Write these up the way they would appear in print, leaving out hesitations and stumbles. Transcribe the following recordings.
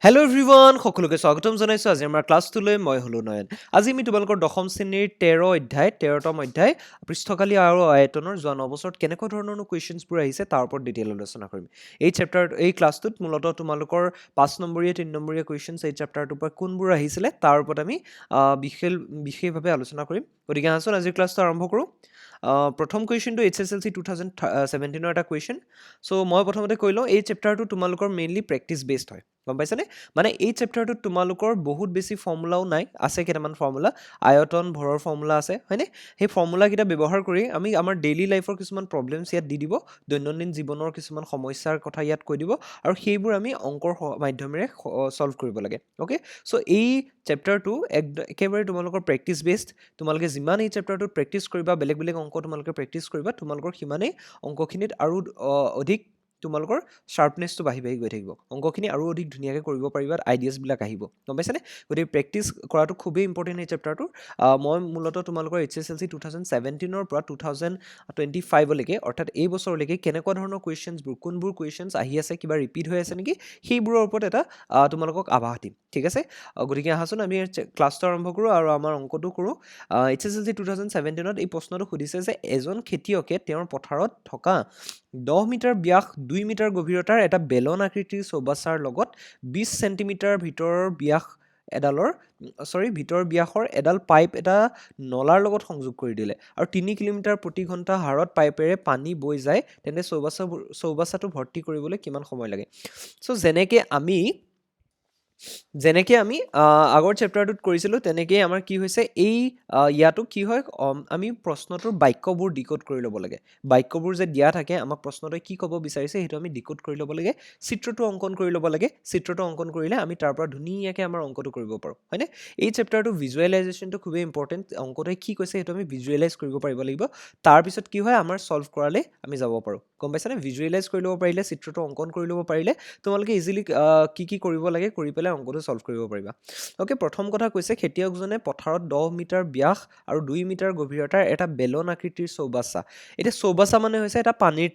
Hello' everyone সকলোকে স্বাগতম জনাইছোঁ আজি আমাৰ ক্লাছটোলৈ মই হলো নয়ন আজি আমি তোমালোকৰ দশম শ্ৰেণীৰ 13তম অধ্যায় পৃষ্ঠকালী আৰু আয়তনৰ যোৱা 9 বছৰত কেনেকুৱা ধৰণৰ কুৱেশ্যনছবোৰ আহিছে তাৰ ওপৰত ডিটেইল আলোচনা কৰিম এই ক্লাছটোত মূলতঃ তোমালোকৰ 5 নম্বৰীয়া 3 নম্বৰীয়া কুৱেশ্যনছ এই চেপ্টাৰটোৰ পৰা কোনবোৰ আহিছিলে তাৰ ওপৰত আমি বিশেষভাৱে আলোচনা কৰিম গতিকে আহচোন আজিৰ ক্লাছটো আৰম্ভ কৰোঁ প্ৰথম কুৱেশ্যনটো HSLC 2017ৰ এটা কুৱেশ্যন চ' মই প্ৰথমতে কৈ লওঁ এই চেপ্টাৰটো তোমালোকৰ মেইনলি প্ৰেক্টিছ বেছড হয় গম পাইছানে মানে এই চেপ্টাৰটোত তোমালোকৰ বহুত বেছি ফৰ্মুলাও নাই আছে কেইটামান ফৰ্মুলা আয়তন ভৰৰ ফৰ্মুলা আছে হয়নে সেই ফৰ্মুলাকেইটা ব্যৱহাৰ কৰি আমি আমাৰ ডেইলি লাইফৰ কিছুমান প্ৰব্লেমছ ইয়াত দি দিব দৈনন্দিন জীৱনৰ কিছুমান সমস্যাৰ কথা ইয়াত কৈ দিব আৰু সেইবোৰ আমি অংকৰ মাধ্যমেৰে সলভ কৰিব লাগে অ'কে চ' এই চেপ্টাৰটো একেবাৰে তোমালোকৰ প্ৰেক্টিছ বেছড তোমালোকে যিমান এই চেপ্টাৰটোত প্ৰেক্টিছ কৰিবা বেলেগ বেলেগ অংক তোমালোকে প্ৰেক্টিছ কৰিবা তোমালোকৰ সিমানেই অংকখিনিত আৰু অধিক তোমালোকৰ শ্বাৰ্পনেছটো বাঢ়ি বাঢ়ি গৈ থাকিব অংকখিনি আৰু অধিক ধুনীয়াকৈ কৰিব পাৰিবা আইডিয়াছবিলাক আহিব গম পাইছানে গতিকে প্ৰেক্টিছ কৰাটো খুবেই ইম্পৰ্টেণ্ট এই চেপ্টাৰটোৰ মই মূলতঃ তোমালোকৰ HSLC 2017ৰ পৰা 2025লৈকে অৰ্থাৎ এই বছৰলৈকে কেনেকুৱা ধৰণৰ কুৱেশ্যনছবোৰ কোনবোৰ কুৱেশ্যনছ আহি আছে কিবা ৰিপিট হৈ আছে নেকি সেইবোৰৰ ওপৰত এটা তোমালোকক আভাস দিম ঠিক আছে গতিকে আহাচোন আমি ক্লাছটো আৰম্ভ কৰোঁ আৰু আমাৰ অংকটো কৰোঁ HSLC 2017ত এই প্ৰশ্নটো সুধিছে যে এজন খেতিয়কে তেওঁৰ পথাৰত থকা 10 মিটাৰ ব্যাস 2 মিটাৰ গভীৰতাৰ এটা বেলন আকৃতিৰ চৌবাচ্চাৰ লগত 20 চেণ্টিমিটাৰ ভিতৰৰ ব্যাসৰ এডাল পাইপ এটা নলাৰ লগত সংযোগ কৰি দিলে আৰু 3 কিলোমিটাৰ প্ৰতি ঘণ্টা হাৰত পাইপেৰে পানী বৈ যায় তেন্তে চৌবাচ্চাটো ভৰ্তি কৰিবলৈ কিমান সময় লাগে চ' যেনেকৈ আমি আগৰ চেপ্টাৰটোত কৰিছিলোঁ তেনেকেই আমাৰ কি হৈছে ইয়াতো কি হয় আমি প্ৰশ্নটোৰ বাক্যবোৰ ডিকোড কৰি ল'ব লাগে বাক্যবোৰ যে দিয়া থাকে আমাক প্ৰশ্নটোৱে কি ক'ব বিচাৰিছে সেইটো আমি ডিকোড কৰি ল'ব লাগে চিত্ৰটো অংকন কৰি ল'ব লাগে চিত্ৰটো অংকন কৰিলে আমি তাৰ পৰা ধুনীয়াকৈ আমাৰ অংকটো কৰিব পাৰোঁ হয়নে এই চেপ্টাৰটো ভিজুৱেলাইজেশ্যনটো খুবেই ইম্পৰ্টেণ্ট অংকটোৱে কি কৈছে সেইটো আমি ভিজুৱেলাইজ কৰিব পাৰিব লাগিব তাৰপিছত কি হয় আমাৰ ছল্ভ কৰালে আমি যাব পাৰোঁ গম পাইছানে ভিজুৱেলাইজ কৰি ল'ব পাৰিলে চিত্ৰটো অংকন কৰি ল'ব পাৰিলে তোমালোকে ইজিলি কি কৰিব লাগে কৰি পেলাই অংকটো ছল্ভ কৰিব পাৰিবা অ'কে প্ৰথম কথা কৈছে খেতিয়কজনে পথাৰত 10 মিটাৰ ব্যাস আৰু 2 মিটাৰ গভীৰতাৰ এটা বেলন আকৃতিৰ চৌবাচ্চা এতিয়া চৌবাচ্চা মানে হৈছে এটা পানীৰ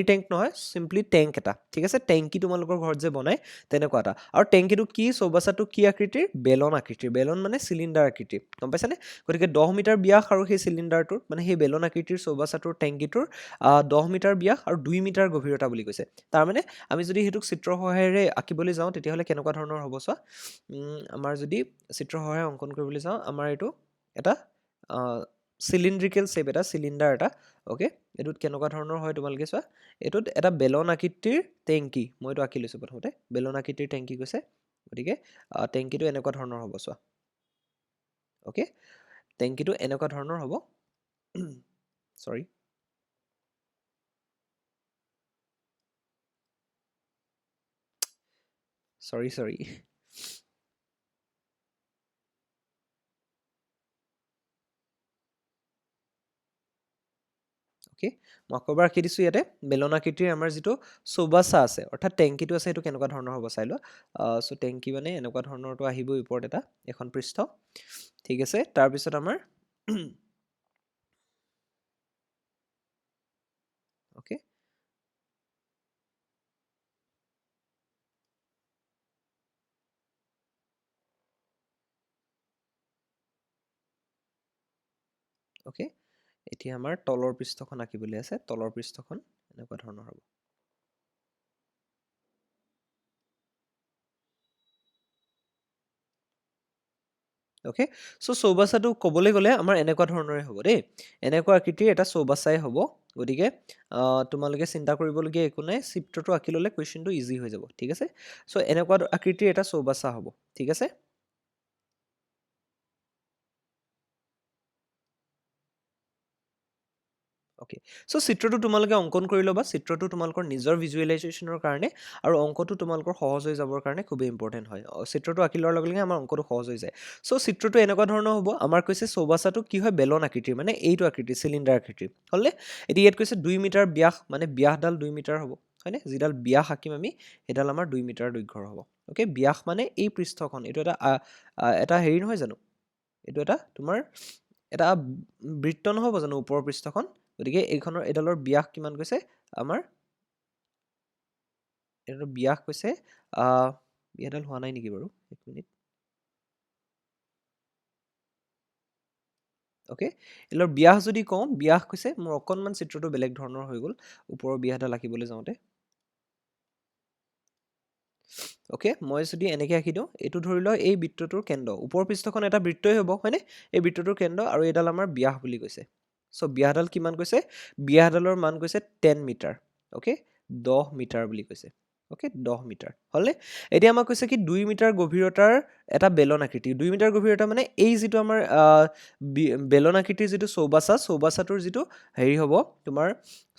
টেংক নহয় চিম্পলি টেংক এটা ঠিক আছে টেংকি তোমালোকৰ ঘৰত যে বনায় তেনেকুৱা এটা আৰু টেংকিটো কি চৌবাচ্চাটো কি আকৃতিৰ বেলন আকৃতিৰ বেলন মানে চিলিণ্ডাৰ আকৃতিৰ গম পাইছানে গতিকে 10 মিটাৰ ব্যাস আৰু সেই চিলিণ্ডাৰটোৰ মানে সেই বেলন আকৃতিৰ চৌবাচ্চাটোৰ টেংকিটোৰ 10 মিটাৰ ব্যাস আৰু 2 মিটাৰ গভীৰতা বুলি কৈছে তাৰমানে আমি যদি সেইটোক চিত্ৰৰ সহায়েৰে আঁকিবলৈ যাওঁ তেতিয়াহ'লে কেনেকুৱা ধৰণৰ হ'ব চোৱা আমাৰ যদি চিত্ৰৰ সহায়ে অংকন কৰিবলৈ যাওঁ আমাৰ এইটো এটা চিলিণ্ড্ৰিকেল শ্বেপ এটা চিলিণ্ডাৰ এটা অ'কে এইটোত কেনেকুৱা ধৰণৰ হয় তোমালোকে চোৱা এইটোত এটা বেলন আকৃতিৰ টেংকি মই এইটো আঁকি লৈছোঁ প্ৰথমতে বেলন আকৃতিৰ টেংকি কৈছে গতিকে টেংকিটো এনেকুৱা ধৰণৰ হ'ব চোৱা অ'কে টেংকিটো এনেকুৱা ধৰণৰ হ'ব চৰি অ'কে মই আকৌ এবাৰ আঁকি দিছোঁ ইয়াতে বেলন আকৃতিৰ আমাৰ যিটো চৌবাচ্চা আছে অৰ্থাৎ টেংকিটো আছে সেইটো কেনেকুৱা ধৰণৰ হ'ব চাই লোৱা চ' টেংকি মানে এনেকুৱা ধৰণৰটো আহিবই ওপৰত এখন পৃষ্ঠ ঠিক আছে তাৰপিছত আমাৰ অ'কে অ'কে এতিয়া আমাৰ তলৰ পৃষ্ঠখন আঁকিবলৈ আছে তলৰ পৃষ্ঠখন এনেকুৱা ধৰণৰ হ'ব অ'কে চ' চৌবাচ্চাটো ক'বলৈ গ'লে আমাৰ এনেকুৱা ধৰণৰে হ'ব দেই এনেকুৱা আকৃতিৰ এটা চৌবাচ্চাই হ'ব গতিকে তোমালোকে চিন্তা কৰিবলগীয়া একো নাই চিত্ৰটো আঁকি ল'লে কুৱেশ্যনটো ইজি হৈ যাব ঠিক আছে চ' এনেকুৱা আকৃতিৰ এটা চৌবাচ্চা হ'ব ঠিক আছে অ'কে চ' চিত্ৰটো তোমালোকে অংকন কৰি ল'বা চিত্ৰটো তোমালোকৰ নিজৰ ভিজুৱেলাইজেশ্যনৰ কাৰণে আৰু অংকটো তোমালোকৰ সহজ হৈ যাবৰ কাৰণে খুবেই ইম্পৰ্টেণ্ট হয় চিত্ৰটো আঁকি লোৱাৰ লগে লগে আমাৰ অংকটো সহজ হৈ যায় চ' চিত্ৰটো এনেকুৱা ধৰণৰ হ'ব আমাৰ কৈছে চৌবাচ্চাটো কি হয় বেলন আকৃতিৰ মানে এইটো আকৃতিৰ চিলিণ্ডাৰ আকৃতিৰ হ'লনে এতিয়া ইয়াত কৈছে 2 মিটাৰ ব্যাস মানে ব্যাসডাল 2 মিটাৰ হ'ব হয়নে যিডাল ব্যাস আঁকিম আমি সেইডাল আমাৰ 2 মিটাৰ দৈৰ্ঘ্যৰ হ'ব অ'কে ব্যাস মানে এই পৃষ্ঠখন এইটো এটা হেৰি নহয় জানো এইটো এটা তোমাৰ এটা বৃত্ত নহ'ব জানো ওপৰৰ পৃষ্ঠখন গতিকে এডালৰ ব্যাস কিমান কৈছে আমাৰ এইটো ব্যাস কৈছে বিয়াডাল হোৱা নাই নেকি বাৰু এক মিনিট ওকে এলৰ ব্যাস যদি কওঁ ব্যাস কৈছে মোৰ অকনমান চিত্ৰটো বেলেগ ধৰণৰ হৈ গ'ল ওপৰৰ ব্যাসডাল আঁকিবলৈ যাওঁতে ওকে মই যদি এনেকৈ আঁকি দিওঁ এইটো ধৰি লওঁ এই বৃত্তটোৰ কেন্দ্ৰ ওপৰ পৃষ্ঠখন এটা বৃত্তই হ'ব হয়নে এই বৃত্তটোৰ কেন্দ্ৰ আৰু এইডাল আমাৰ ব্যাস বুলি কৈছে চ' ব্যাসডাল কিমান কৈছে ব্যাসডালৰ মান কৈছে 10 মিটাৰ ওকে 10 মিটাৰ বুলি কৈছে ওকে 10 মিটাৰ হ'লে এতিয়া আমাক কৈছে কি 2 মিটাৰ গভীৰতাৰ এটা বেলন আকৃতি 2 মিটাৰ গভীৰতা মানে এই যিটো আমাৰ বেলন আকৃতিৰ যিটো চৌবাচাটোৰ যিটো হেৰি হ'ব তোমাৰ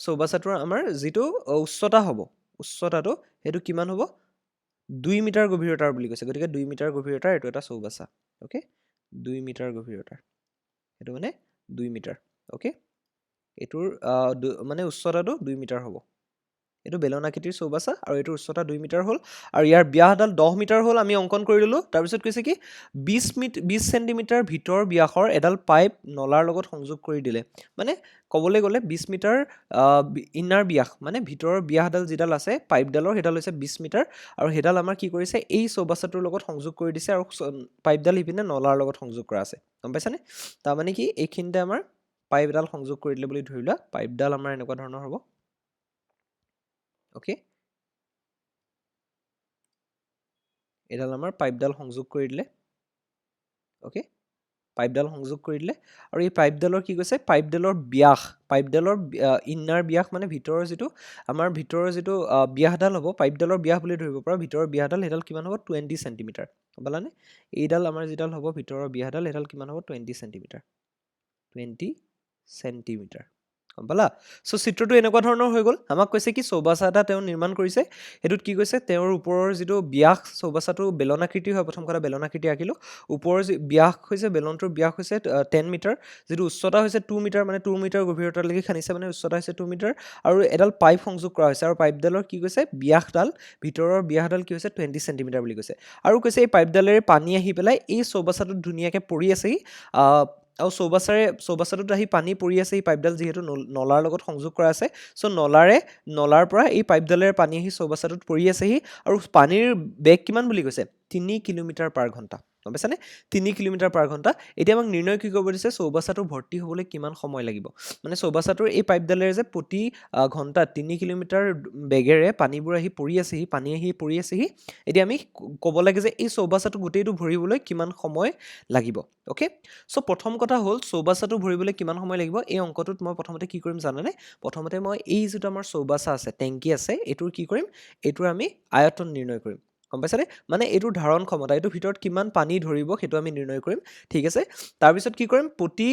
চৌবাচাটোৰ আমাৰ যিটো উচ্চতা হ'ব উচ্চতাটো সেইটো কিমান হ'ব 2 মিটাৰ গভীৰতাৰ বুলি কৈছে গতিকে 2 মিটাৰ গভীৰতাৰ এইটো এটা চৌবাচা ওকে 2 মিটাৰ গভীৰতাৰ সেইটো মানে 2 মিটাৰ ওকে এইটোৰ মানে উচ্চতাটো 2 মিটাৰ হ'ব এইটো বেলন আকৃতিৰ চৌবাচা আৰু এইটোৰ উচ্চতা 2 মিটাৰ হ'ল আৰু ইয়াৰ ব্যাসডাল 10 মিটাৰ হ'ল আমি অংকন কৰি ললোঁ তাৰপিছত কৈছে কি 20 চেণ্টিমিটাৰ ভিতৰ ব্যাসৰ এডাল পাইপ নলাৰ লগত সংযোগ কৰি দিলে মানে ক'বলৈ গ'লে 20 মিটাৰ ইনাৰ ব্যাস মানে ভিতৰৰ ব্যাসডাল যিডাল আছে পাইপডালৰ সেইডাল হৈছে 20 মিটাৰ আৰু সেইডাল আমাৰ কি কৰিছে এই চৌবাচাটোৰ লগত সংযোগ কৰি দিছে আৰু পাইপডাল ইপিনে নলাৰ লগত সংযোগ কৰা আছে গম পাইছানে তাৰমানে কি এইখিনিতে আমাৰ পাইপডাল সংযোগ কৰি দিলে বুলি ধৰি লোৱা পাইপডাল আমাৰ এনেকুৱা ধৰণৰ হ'ব ওকে এডাল আমাৰ পাইপডাল সংযোগ কৰি দিলে ওকে পাইপডাল সংযোগ কৰি দিলে আৰু এই পাইপডালৰ কি কৈছে পাইপডালৰ ইনাৰ ব্যাস মানে ভিতৰৰ যিটো আমাৰ ভিতৰৰ যিটো ব্যাসডাল হ'ব পাইপডালৰ ব্যাস বুলি ধৰিব পৰা ভিতৰৰ ব্যাসডাল সেইডাল কিমান হ'ব 20 চেণ্টিমিটাৰ গম এইডাল আমাৰ যিডাল হ'ব ভিতৰৰ ব্যাসডাল সেইডাল কিমান হ'ব 20 চেণ্টিমিটাৰ 20 চেণ্টিমিটাৰ গম পালা চ' চিত্ৰটো এনেকুৱা ধৰণৰ হৈ গ'ল আমাক কৈছে কি চৌবাচা এটা তেওঁ নিৰ্মাণ কৰিছে সেইটোত কি কৈছে তেওঁৰ ওপৰৰ যিটো ব্যাস চৌবাচাটো বেলনাকৃতি হয় প্ৰথম কথা বেলনাকৃতি আঁকিলোঁ ওপৰৰ যি ব্যাস হৈছে বেলনটোৰ ব্যাস হৈছে 10 মিটাৰ যিটো উচ্চতা হৈছে 2 মিটাৰ মানে 2 মিটাৰ গভীৰতালৈকে খান্দিছে মানে উচ্চতা হৈছে 2 মিটাৰ আৰু এডাল পাইপ সংযোগ কৰা হৈছে আৰু পাইপডালৰ কি কৈছে ব্যাসডাল ভিতৰৰ ব্যাসডাল কি হৈছে 20 চেণ্টিমিটাৰ বুলি কৈছে আৰু কৈছে এই পাইপডালেৰে পানী আহি পেলাই এই চৌবাচাটোত ধুনীয়াকৈ পৰি আছেহি আৰু চৌবাচাটোত আহি পানী পৰি আছে এই পাইপডাল যিহেতু নলাৰ লগত সংযোগ কৰা আছে চ' নলাৰ পৰা এই পাইপডালেৰে পানী আহি চৌবাচাটোত পৰি আছেহি আৰু পানীৰ বেগ কিমান বুলি কৈছে 3 কিলোমিটাৰ পাৰ ঘণ্টা গম পাইছানে 3 কিলোমিটাৰ পাৰ ঘণ্টা এতিয়া আমাক নিৰ্ণয় কি কৰিব দিছে চৌবাচাটো ভৰ্তি হ'বলৈ কিমান সময় লাগিব মানে চৌবাচাটোৰ এই পাইপডালেৰে যে প্ৰতি ঘণ্টাত 3 কিলোমিটাৰ বেগেৰে পানীবোৰ আহি পৰি আছেহি পানী আহি পৰি আছেহি এতিয়া আমি ক'ব লাগে যে এই চৌবাচাটো গোটেইটো ভৰিবলৈ কিমান সময় লাগিব ওকে চ' প্ৰথম কথা হ'ল চৌবাচাটো ভৰিবলৈ কিমান সময় লাগিব এই অংকটোত মই প্ৰথমতে কি কৰিম জানানে প্ৰথমতে মই এই যিটো আমাৰ চৌবাচা আছে টেংকি আছে এইটোৰ কি কৰিম এইটোৰ আমি আয়তন নিৰ্ণয় কৰিম গম পাইছানে মানে এইটোৰ ধাৰণ ক্ষমতা এইটোৰ ভিতৰত কিমান পানী ধৰিব সেইটো আমি নিৰ্ণয় কৰিম ঠিক আছে তাৰপিছত কি কৰিম প্ৰতি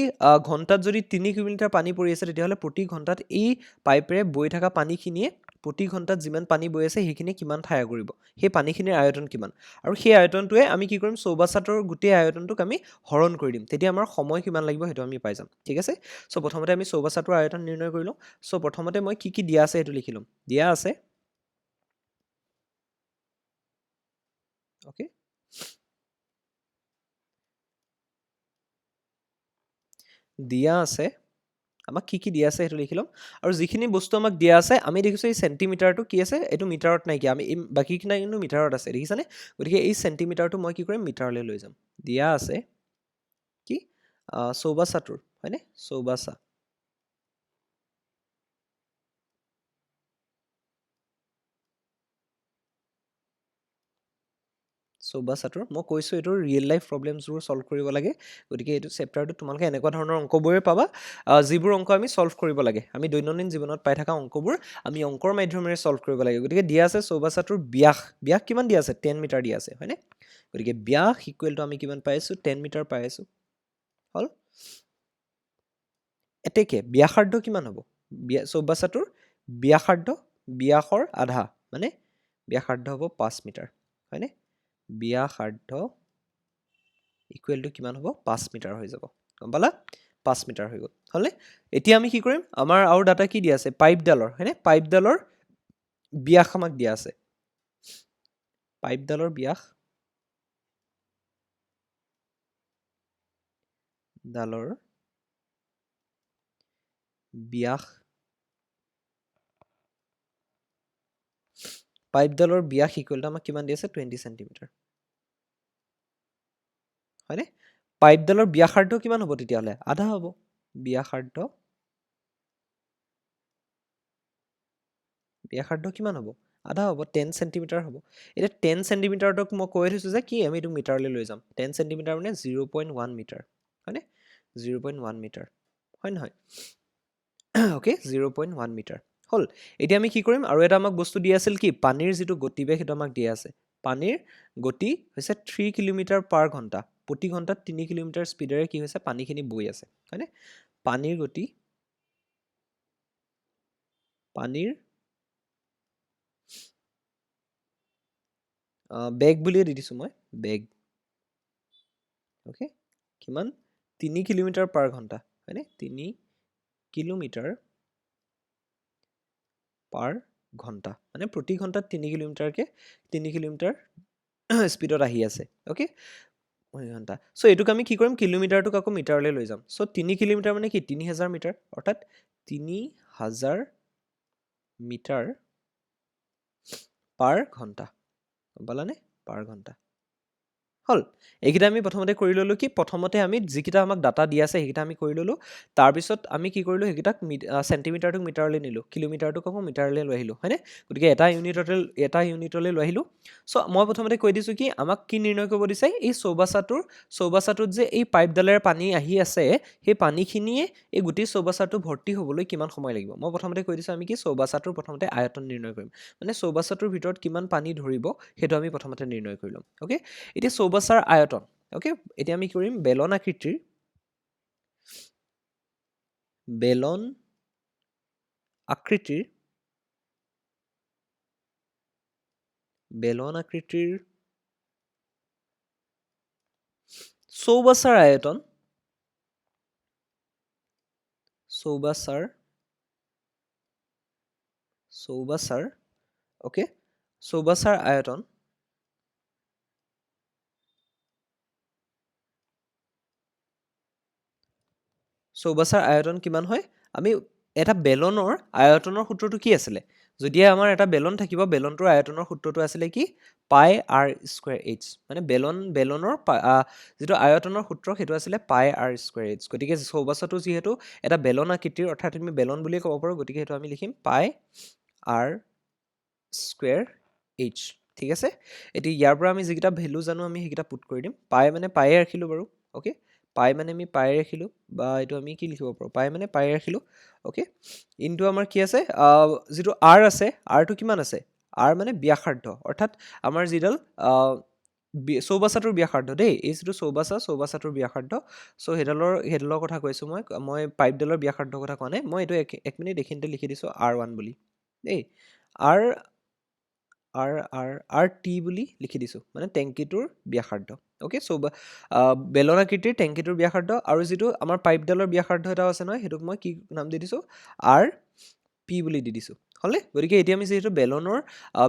ঘণ্টাত যদি 3 কিলোমিটাৰ পানী পৰি আছে তেতিয়াহ'লে প্ৰতি ঘণ্টাত এই পাইপেৰে বৈ থকা পানীখিনিয়ে প্ৰতি ঘণ্টাত যিমান পানী বৈ আছে সেইখিনি কিমান ঠাই আগুৰিব সেই পানীখিনিৰ আয়তন কিমান আৰু সেই আয়তনটোৱে আমি কি কৰিম চৌবাচাটোৰ গোটেই আয়তনটোক আমি হৰণ কৰি দিম তেতিয়া আমাৰ সময় কিমান লাগিব সেইটো আমি পাই যাম ঠিক আছে চ' প্ৰথমতে আমি চৌবাচাটোৰ আয়তন নিৰ্ণয় কৰি লওঁ চ' প্ৰথমতে মই কি দিয়া আছে সেইটো লিখি ল'ম দিয়া আছে ওকে দিয়া আছে আমাক কি দিয়া আছে সেইটো লিখি ল'ম আৰু যিখিনি বস্তু আমাক দিয়া আছে আমি দেখিছোঁ এই চেণ্টিমিটাৰটো কি আছে এইটো মিটাৰত নাইকিয়া আমি এই বাকীখিনি কিন্তু মিটাৰত আছে দেখিছানে গতিকে এই চেণ্টিমিটাৰটো মই কি কৰিম মিটাৰলৈ লৈ যাম দিয়া আছে কি চৌবাচাটোৰ হয়নে চৌবাচা চৌবাচাটোৰ মই কৈছোঁ এইটো ৰিয়েল লাইফ প্ৰব্লেমছবোৰ ছল্ভ কৰিব লাগে গতিকে এইটো চেপ্টাৰটো তোমালোকে এনেকুৱা ধৰণৰ অংকবোৰে পাবা যিবোৰ অংক আমি ছল্ভ কৰিব লাগে আমি দৈনন্দিন জীৱনত পাই থকা অংকবোৰ আমি অংকৰ মাধ্যমেৰে ছল্ভ কৰিব লাগে গতিকে দিয়া আছে চৌবাচাটোৰ ব্যাস কিমান দিয়া আছে 10 মিটাৰ দিয়া আছে হয়নে গতিকে ব্যাস ইকুৱেল টু আমি কিমান পাই আছোঁ 10 মিটাৰ পাই আছোঁ হ'ল এতেকে ব্যাসাৰ্ধ কিমান হ'ব চৌবাচাটোৰ ব্যাসৰ আধা মানে ব্যাসাৰ্ধ হ'ব 5 মিটাৰ হয়নে ব্যাসাৰ্ধ ইকুৱেল টু কিমান হ'ব 5 মিটাৰ হৈ যাব গম পালা 5 মিটাৰ হৈ গ'ল হ'লে এতিয়া আমি কি কৰিম আমাৰ আৰু ডাটা কি দিয়া আছে পাইপডালৰ হয়নে পাইপডালৰ ব্যাস আমাক দিয়া আছে পাইপডালৰ ব্যাস ব্যাস পাইপডালৰ ব্যাস ইকুৱেল টু আমাক কিমান দি আছে 20 সেন্টিমিটাৰ হয়নে পাইপডালৰ ব্যাসাৰ্ধ কিমান হ'ব তেতিয়াহ'লে আধা হ'ব ব্যাসাৰ্ধ কিমান হ'ব আধা হ'ব 10 সেন্টিমিটাৰ হ'ব এতিয়া 10 সেন্টিমিটাৰক মই কৈ থৈছো যে কি আমি এইটো মিটাৰলৈ লৈ যাম 10 সেন্টিমিটাৰ মানে 0.1 মিটাৰ হয়নে 0.1 মিটাৰ হয় নহয় ওকে 0.1 মিটাৰ হল এতিয়া আমি কি কৰিম আৰু এটা আমাক বস্তু দিয়া আছিল কি পানীৰ যিটো গতিবেগ সেইটো আমাক দিয়া আছে পানীৰ গতি হৈছে 3 কিলোমিটাৰ পাৰ ঘণ্টা প্ৰতি ঘণ্টাত 3 কিলোমিটাৰ স্পিডেৰে কি হৈছে পানীখিনি বৈ আছে হয়নে পানীৰ গতি পানীৰ বেগ বুলিয়ে দি দিছো মই বেগ ওকে কিমান 3 কিলোমিটাৰ পাৰ ঘণ্টা হয়নে 3 কিলোমিটাৰ পাৰ ঘণ্টা মানে প্ৰতি ঘণ্টাত 3 কিলোমিটাৰকে 3 কিলোমিটাৰ স্পিডত আহি আছে ওকে ঘণ্টা সো এইটোক আমি কি কৰিম কিলোমিটাৰটোক আকৌ মিটাৰলৈ লৈ যাম সো 3 কিলোমিটাৰ মানে কি 3000 মিটাৰ অৰ্থাৎ 3000 মিটাৰ পাৰ ঘণ্টা বলানে পাৰ ঘণ্টা হল এইকেইটা আমি প্ৰথমতে কৰি ললো কি প্ৰথমতে আমি যিকেইটা আমাক ডাটা দিয়া আছে সেইকেইটা আমি কৰি ললো তাৰপিছত আমি কি কৰিলো সেইকেইটাক সেন্টিমিটাৰটোক মিটাৰলৈ নিলো কিলোমিটাৰটোক আকৌ মিটাৰলৈ লৈ আহিলো হয়নে গতিকে এটা ইউনিটলৈ লৈ আহিলো সো মই প্ৰথমতে কৈ দিছো কি আমাক কি নিৰ্ণয় কৰিব দিছে এই চৌবাচাটোত যে এই পাইপডালেৰে পানী আহি আছে সেই পানীখিনিয়ে এই গোটেই চৌবাচাটো ভৰ্তি হ'বলৈ কিমান সময় লাগিব মই প্ৰথমতে কৈ দিছো আমি কি চৌবাচাটোৰ প্ৰথমতে আয়তন নিৰ্ণয় কৰিম মানে চৌবাচাটোৰ ভিতৰত কিমান পানী ধৰিব সেইটো আমি প্ৰথমতে নিৰ্ণয় কৰি ল'ম ওকে এতিয়া চৌবাচাৰ আয়তন ওকে এতিয়া আমি কৰিম বেলন আকৃতিৰ চৌবাচাৰ আয়তন ওকে চৌবাচাৰ আয়তন কিমান হয় আমি এটা বেলনৰ আয়তনৰ সূত্ৰটো কি আছিলে যদি আমাৰ এটা বেলন থাকিব বেলনটোৰ আয়তনৰ সূত্ৰটো আছিলে কি পাই আৰ স্কয়াৰ এইচ মানে বেলনৰ যিটো আয়তনৰ সূত্ৰ সেইটো আছিলে পাই আৰ স্কয়াৰ এইচ গতিকে চৌবাচাটো যিহেতু এটা বেলন আকৃতিৰ অৰ্থাৎ আমি বেলন বুলি ক'ব পাৰো গতিকে সেইটো আমি লিখিম পাই আৰ স্কয়াৰ এইচ ঠিক আছে এতিয়া ইয়াৰ পৰা আমি যিকেইটা ভ্যালু জানো আমি সেইকেইটা পুট কৰি দিম পাই মানে পায়ে ৰাখিলো বাৰু ওকে পাই মানে আমি পায়ে ৰাখিলো বা এইটো আমি কি লিখিব পাৰো পাই মানে পায়ে ৰাখিলো ওকে ইনটু আমাৰ কি আছে যিটো আৰ আছে আৰটো কিমান আছে আৰ মানে ব্যাসাৰ্ধ অৰ্থাৎ আমাৰ যিডাল চৌবাচাটোৰ ব্যাসাৰ্ধ দেই এই যিটো চৌবাচাটোৰ ব্যাসাৰ্ধ সো সেইডালৰ কথা কৈছো মই পাইপডালৰ ব্যাসাৰ্ধৰ কথা কোৱা নাই মই এইটো এক মিনিট এইখিনিতে লিখি দিছো R1 বুলি দেই আৰ টি বুলি লিখি দিছো মানে টেংকিটোৰ ব্যাসাৰ্ধ ওকে বেলন আকৃতিৰ টেংকিটোৰ ব্যাসাৰ্ধ আৰু যিটো আমাৰ পাইপডালৰ ব্যাসাৰ্ধ এটা আছে নহয় সেইটোক মই কি নাম দি দিছো আৰ পি বুলি দি দিছো হলে গতিকে এতিয়া আমি যিহেতু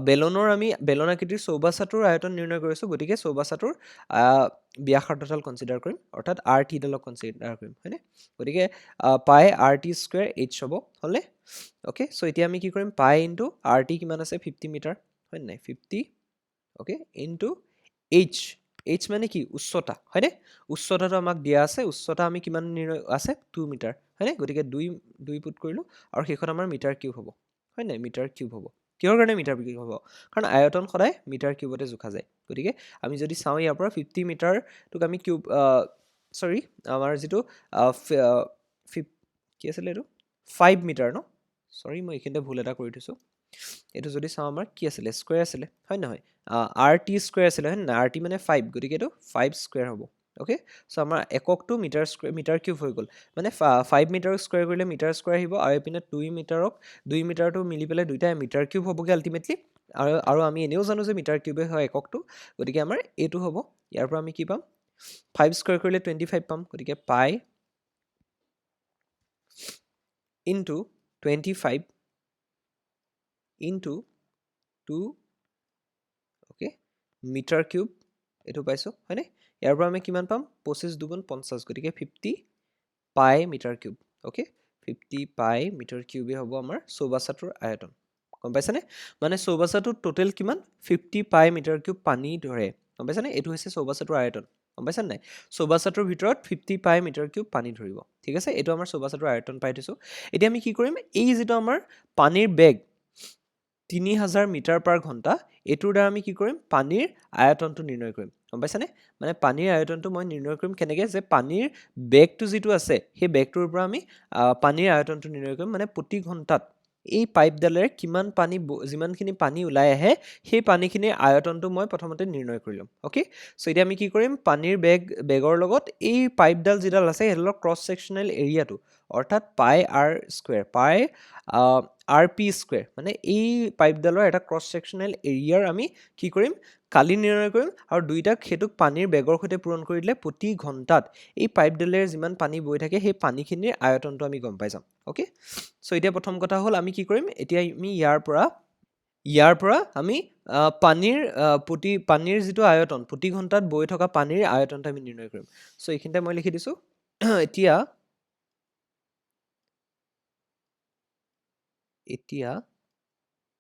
বেলনৰ আমি বেলন আকৃতিৰ চৌবাচাটোৰ আয়তন নিৰ্ণয় কৰিছো গতিকে চৌবাচাটোৰ ব্যাসাৰ্ধডাল কনচিডাৰ কৰিম অৰ্থাৎ আৰ টি ডালক কনচিডাৰ কৰিম হয়নে গতিকে পাই আৰ টি স্কয়াৰ এইচ হ'ব হলে ওকে সো এতিয়া আমি কি কৰিম পাই ইনটু আৰ টি কিমান আছে 50 মিটাৰ হয় নাই 50 ওকে ইনটু এইচ মানে কি উচ্চতা হয়নে উচ্চতাটো আমাক দিয়া আছে উচ্চতা আমি কিমান আছে 2 মিটাৰ হয়নে গতিকে 2 পুট কৰিলো আৰু সেইখন আমাৰ মিটাৰ কিউব হ'ব হয় নাই মিটাৰ কিউব হ'ব কিহৰ কাৰণে মিটাৰ কিউব হ'ব কাৰণ আয়তন সদায় মিটাৰ কিউবতে জোখা যায় গতিকে আমি যদি চাওঁ ইয়াৰ পৰা 50 মিটাৰটোক আমি কিউব সৰি আমাৰ যিটো কি আছিলে এইটো 5 মিটাৰ ন সৰি মই এইখিনিতে ভুল এটা কৰি থৈছো এইটো যদি চাওঁ আমাৰ কি আছিলে স্কয়াৰ আছিলে হয় নহয় আৰ টি স্কয়াৰ আছিলে হয় না আৰ টি মানে 5 গতিকে এইটো 5 স্কয়াৰ হ'ব ওকে সো আমাৰ এককটো মিটাৰ কিউব হৈ গ'ল মানে 5 মিটাৰ স্কয়াৰ কৰিলে মিটাৰ স্কয়াৰ আহিব আৰু এপিনে 2 মিটাৰটো মিলি পেলাই দুইটাই মিটাৰ কিউব হ'বগে আলটিমেটলি আৰু আমি এনেও জানো যে মিটাৰ কিউবে হয় এককটো গতিকে আমাৰ এইটো হ'ব ইয়াৰ পৰা আমি কি পাম 5 স্কয়াৰ কৰিলে 25 পাম গতিকে pi into 25 into 2 okay metre cube এইটো পাইছো হয়নে ইয়াৰ পৰা আমি কিমান পাম 25 দুগুণ 50 গতিকে 50 পাই মিটাৰ কিউব ওকে 50 পাই মিটাৰ কিউবে হ'ব আমাৰ চৌবাচাটোৰ আয়তন গম পাইছানে মানে চৌবাচ্চাটোত টোটেল কিমান 50 পাই মিটাৰ কিউব পানী ধৰে গম পাইছানে এইটো হৈছে চৌবাচ্চাটোৰ আয়তন গম পাইছানে নাই চৌবাচ্চাটোৰ ভিতৰত 50 পাই মিটাৰ কিউব পানী ধৰিব ঠিক আছে এইটো আমাৰ চৌবাচ্চাটোৰ আয়তন পাই থৈছো এতিয়া আমি কি কৰিম এই যেটো আমাৰ পানীৰ বেগ 3000 মিটাৰ পাৰ ঘণ্টা এটোৰ দ্বাৰা আমি কি কৰিম পানীৰ আয়তনটো নিৰ্ণয় কৰিম গম পাইছানে মানে পানীৰ আয়তনটো মই নিৰ্ণয় কৰিম কেনেকৈ যে পানীৰ বেগটো যেটো আছে সেই বেগটোৰ পৰা আমি পানীৰ আয়তনটো নিৰ্ণয় কৰিম মানে প্ৰতি ঘণ্টাত এই পাইপডালেৰে কিমান পানী যিমানখিনি পানী ওলাই আহে সেই পানীখিনিৰ আয়তনটো মই প্ৰথমতে নিৰ্ণয় কৰিম ওকে সো এতিয়া আমি কি কৰিম পানীৰ বেগৰ লগত এই পাইপডাল যেডাল আছে হেডালৰ ক্ৰছ সেকশনাল এৰিয়াটো অৰ্থাৎ পাই আৰ স্কয়াৰ পাই আৰ পি স্কয়াৰ মানে এই পাইপডালৰ এটা ক্ৰছ সেকশনাল এৰিয়াৰ আমি কি কৰিম কালি নিৰ্ণয় কৰিম আৰু দুইটাক হেতুক পানীৰ বেগৰ সৈতে পূৰণ কৰি দিলে প্ৰতি ঘণ্টাত এই পাইপডালেৰে যিমান পানী বৈ থাকে সেই পানীখিনিৰ আয়তনটো আমি গম পাই যাম ওকে সো এতিয়া প্ৰথম কথা হ'ল আমি কি কৰিম এতিয়া আমি ইয়াৰ পৰা আমি পানীৰ যেটো আয়তন প্ৰতি ঘণ্টাত বৈ থকা পানীৰ আয়তনটো আমি নিৰ্ণয় কৰিম সো এইখিনিতে মই লিখি দিছো এতিয়া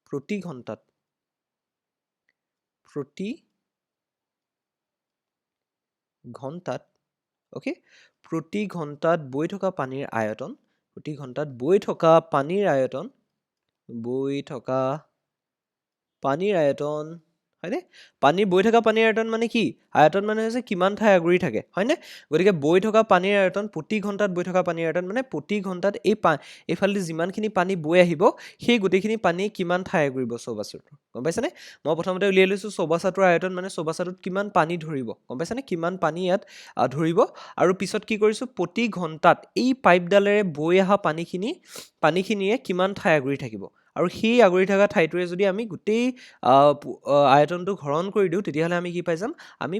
প্ৰতি ঘণ্টাত ওকে প্ৰতি ঘণ্টাত বৈ থকা পানীৰ আয়তন হয়নে পানীৰ বৈ থকা পানীৰ আয়তন মানে কি আয়তন মানে হৈছে কিমান ঠাই আগুৰি থাকে হয়নে গতিকে বৈ থকা পানীৰ আয়তন প্ৰতি ঘণ্টাত বৈ থকা পানীৰ আয়তন মানে প্ৰতি ঘণ্টাত এইফালে যিমানখিনি পানী বৈ আহিব সেই গোটেইখিনি পানী কিমান ঠাই আগুৰিব চৌবাচ্চাটো গম পাইছানে মই প্ৰথমতে উলিয়াই লৈছো চৌবাচ্চাটোৰ আয়তন মানে চৌবাচ্চাটোত কিমান পানী ধৰিব গম পাইছানে কিমান পানী ইয়াত ধৰিব আৰু পিছত কি কৰিছো প্ৰতি ঘণ্টাত এই পাইপডালেৰে বৈ অহা পানীখিনিয়ে কিমান ঠাই আগুৰি থাকিব আৰু সেই আগুৰি থকা ঠাইটোৰে যদি আমি গোটেই আয়তনটো হৰণ কৰি দিও তেতিয়াহলে আমি কি পাই যাম আমি